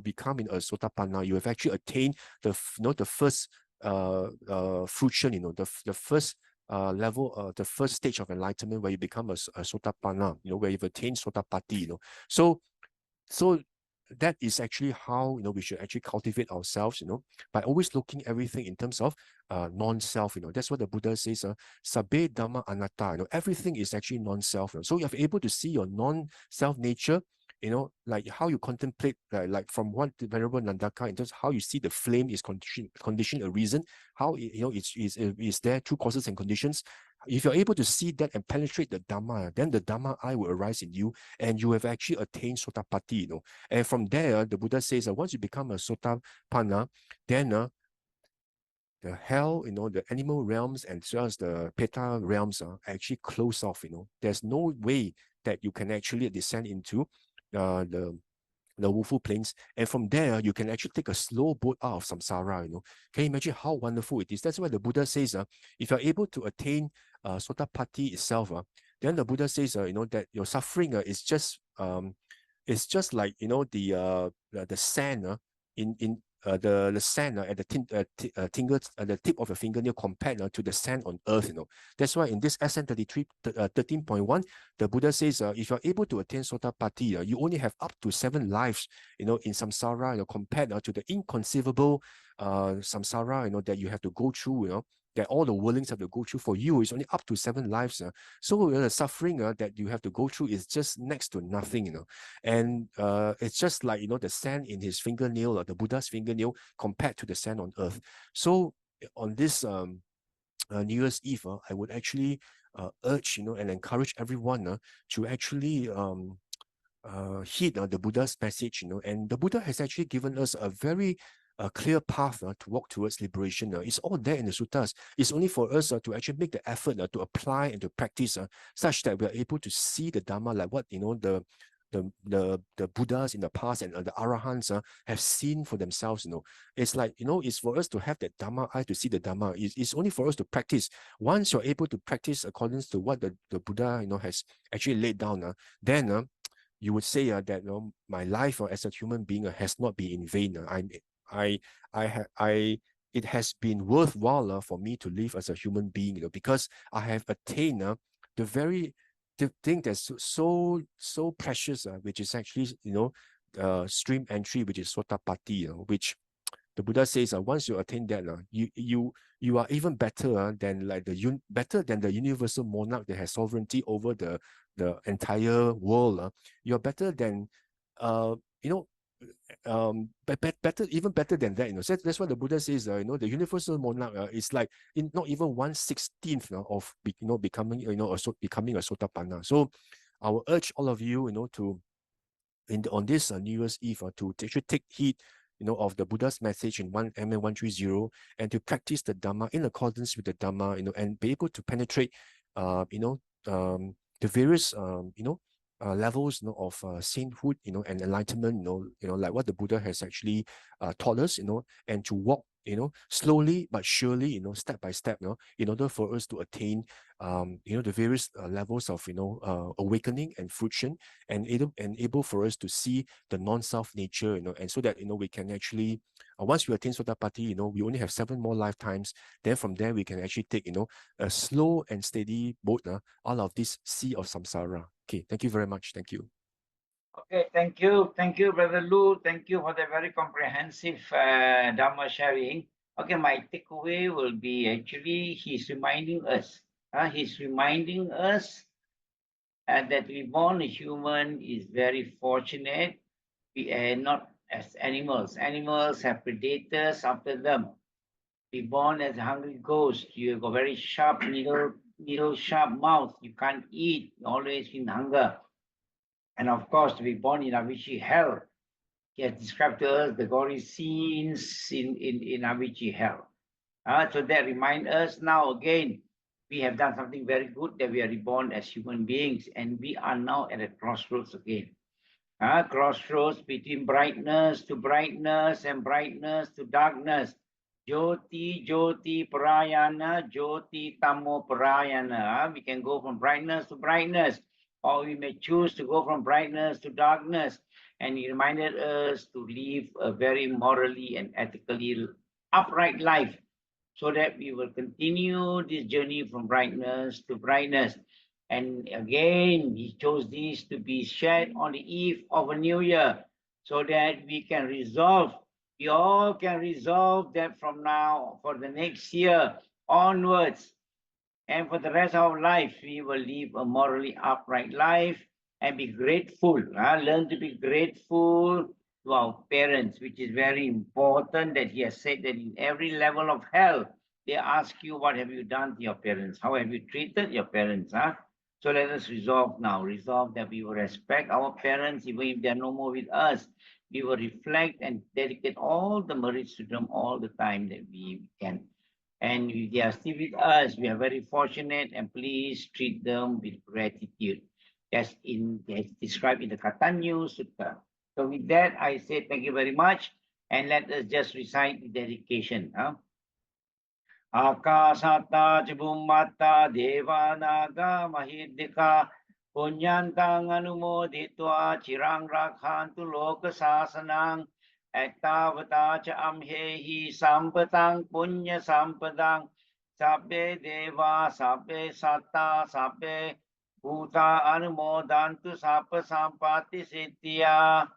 become in a Sotapanna. You have actually attained the first fruition, the first level, the first stage of enlightenment, where you become a Sotapanna, where you've attained Sotapatti, So that is actually how we should actually cultivate ourselves, by always looking everything in terms of non-self. That's what the Buddha says, Sabbe Dhamma Anatta. Everything is actually non-self. So you are able to see your non-self nature, like how you contemplate, like from what the Venerable Nandaka, in terms of how you see the flame is condition a reason, how it's there, two causes and conditions. If you're able to see that and penetrate the Dhamma, then the Dhamma eye will arise in you, and you have actually attained Sotapatti. And from there, the Buddha says that once you become a Sotapanna, then the hell, the animal realms, and as well as the Peta realms are actually close off. There's no way that you can actually descend into the woeful plains, and from there you can actually take a slow boat out of samsara. Can you imagine how wonderful it is? That's why the Buddha says, if you're able to attain Sotapatti itself, then the Buddha says, that your suffering is just like the sand in the sand at the tip of your fingernail compared to the sand on earth. That's why in this SN 13.1, the Buddha says, if you're able to attain Sotapatti, you only have up to 7 lives, in samsara, compared to the inconceivable samsara, that you have to go through, that all the worldlings have to go through. For you, it's only up to 7 lives. So the suffering that you have to go through is just next to nothing, and it's just like, the sand in his fingernail, the Buddha's fingernail, compared to the sand on earth. So on this New Year's Eve, I would actually urge, and encourage everyone to actually heed the Buddha's message, and the Buddha has actually given us a very clear path to walk towards liberation. It's all there in the suttas. It's only for us to actually make the effort to apply and to practice, such that we are able to see the Dhamma, like what the Buddhas in the past and the Arahants have seen for themselves. It's like, it's for us to have that Dhamma eye to see the Dhamma. It's only for us to practice. Once you're able to practice according to what the Buddha has actually laid down, then you would say that my life as a human being has not been in vain. It has been worthwhile for me to live as a human being, because I have attained the thing that's so precious, which is actually stream entry, which is Sotapatti, which the Buddha says, once you attain that, you are even better than the universal monarch that has sovereignty over the entire world. You're better than even better than that. So that's what the Buddha says. The universal monarch is like not even 1/16 of becoming becoming a Sotapanna. So I will urge all of you, to on this New Year's Eve, to actually take heed of the Buddha's message in MN130, and to practice the Dhamma in accordance with the Dhamma, and be able to penetrate the various levels of sainthood, and enlightenment, like what the Buddha has actually taught us, and to walk slowly but surely, step by step, in order for us to attain the various levels of awakening and fruition, and able for us to see the non-self nature, and so that we can actually, once we attain Sotapatti, we only have 7 more lifetimes. Then from there we can actually take a slow and steady boat out of this sea of samsara. Okay, thank you very much. Thank you. Okay, thank you, Brother Loo. Thank you for the very comprehensive Dhamma sharing. Okay, my takeaway will be, actually, he's reminding us that reborn human is very fortunate. We are not as animals. Animals have predators after them. Reborn as a hungry ghost. You've got very sharp needle sharp mouth. You can't eat. You're always in hunger. And of course, to be born in Avicii hell. He has described to us the gory scenes in Avicii hell. So that reminds us now again, we have done something very good, that we are reborn as human beings, and we are now at a crossroads again. Crossroads between brightness to brightness and brightness to darkness. Jyoti, Jyoti, Parayana, Jyoti, Tamo, Parayana. We can go from brightness to brightness, or we may choose to go from brightness to darkness. And he reminded us to live a very morally and ethically upright life, so that we will continue this journey from brightness to brightness. And again, he chose this to be shared on the eve of a new year, so that we can resolve, we all can resolve that from now for the next year onwards, and for the rest of our life, we will live a morally upright life and be grateful. Learn to be grateful to our parents, which is very important. That he has said that in every level of hell, they ask you, what have you done to your parents? How have you treated your parents? So let us resolve now. Resolve that we will respect our parents, even if they are no more with us. We will reflect and dedicate all the merits to them all the time that we can. And if they are still with us, we are very fortunate, and please treat them with gratitude. That's described in the Katanyu Sutta. So with that, I say thank you very much, and let us just recite the dedication. Akasata Chibummata Devanaga Mahidika Punyantang Anumoditwa Chirang Rakhantu Loka Sasanang Ektavata Cha Amhehi Sampatang Punya Sampadang Sabbe Deva Sabbe Satta Sabbe Bhuta Anumodantu Sapa Sampati Sitya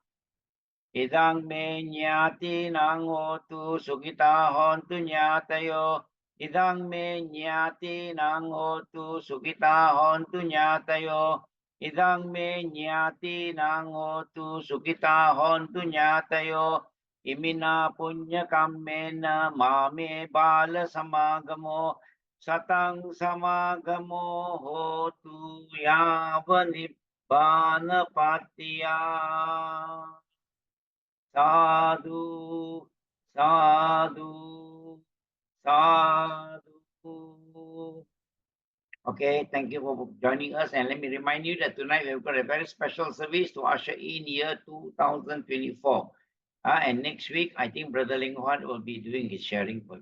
Idang me nyati nang hotu sukita hontu nyatayo. Idang me nyati nang hotu sukita hontu nyatayo. Idang me nyati nang hotu sukita hontu nyatayo. Imina punya kammena mame bala samagamo. Satang samagamo hotu yavanibbana patiya. Sadhu, sadhu, sadhu. Okay, thank you for joining us. And let me remind you that tonight we've got a very special service to usher in year 2024. And next week, I think Brother Ling Huan will be doing his sharing for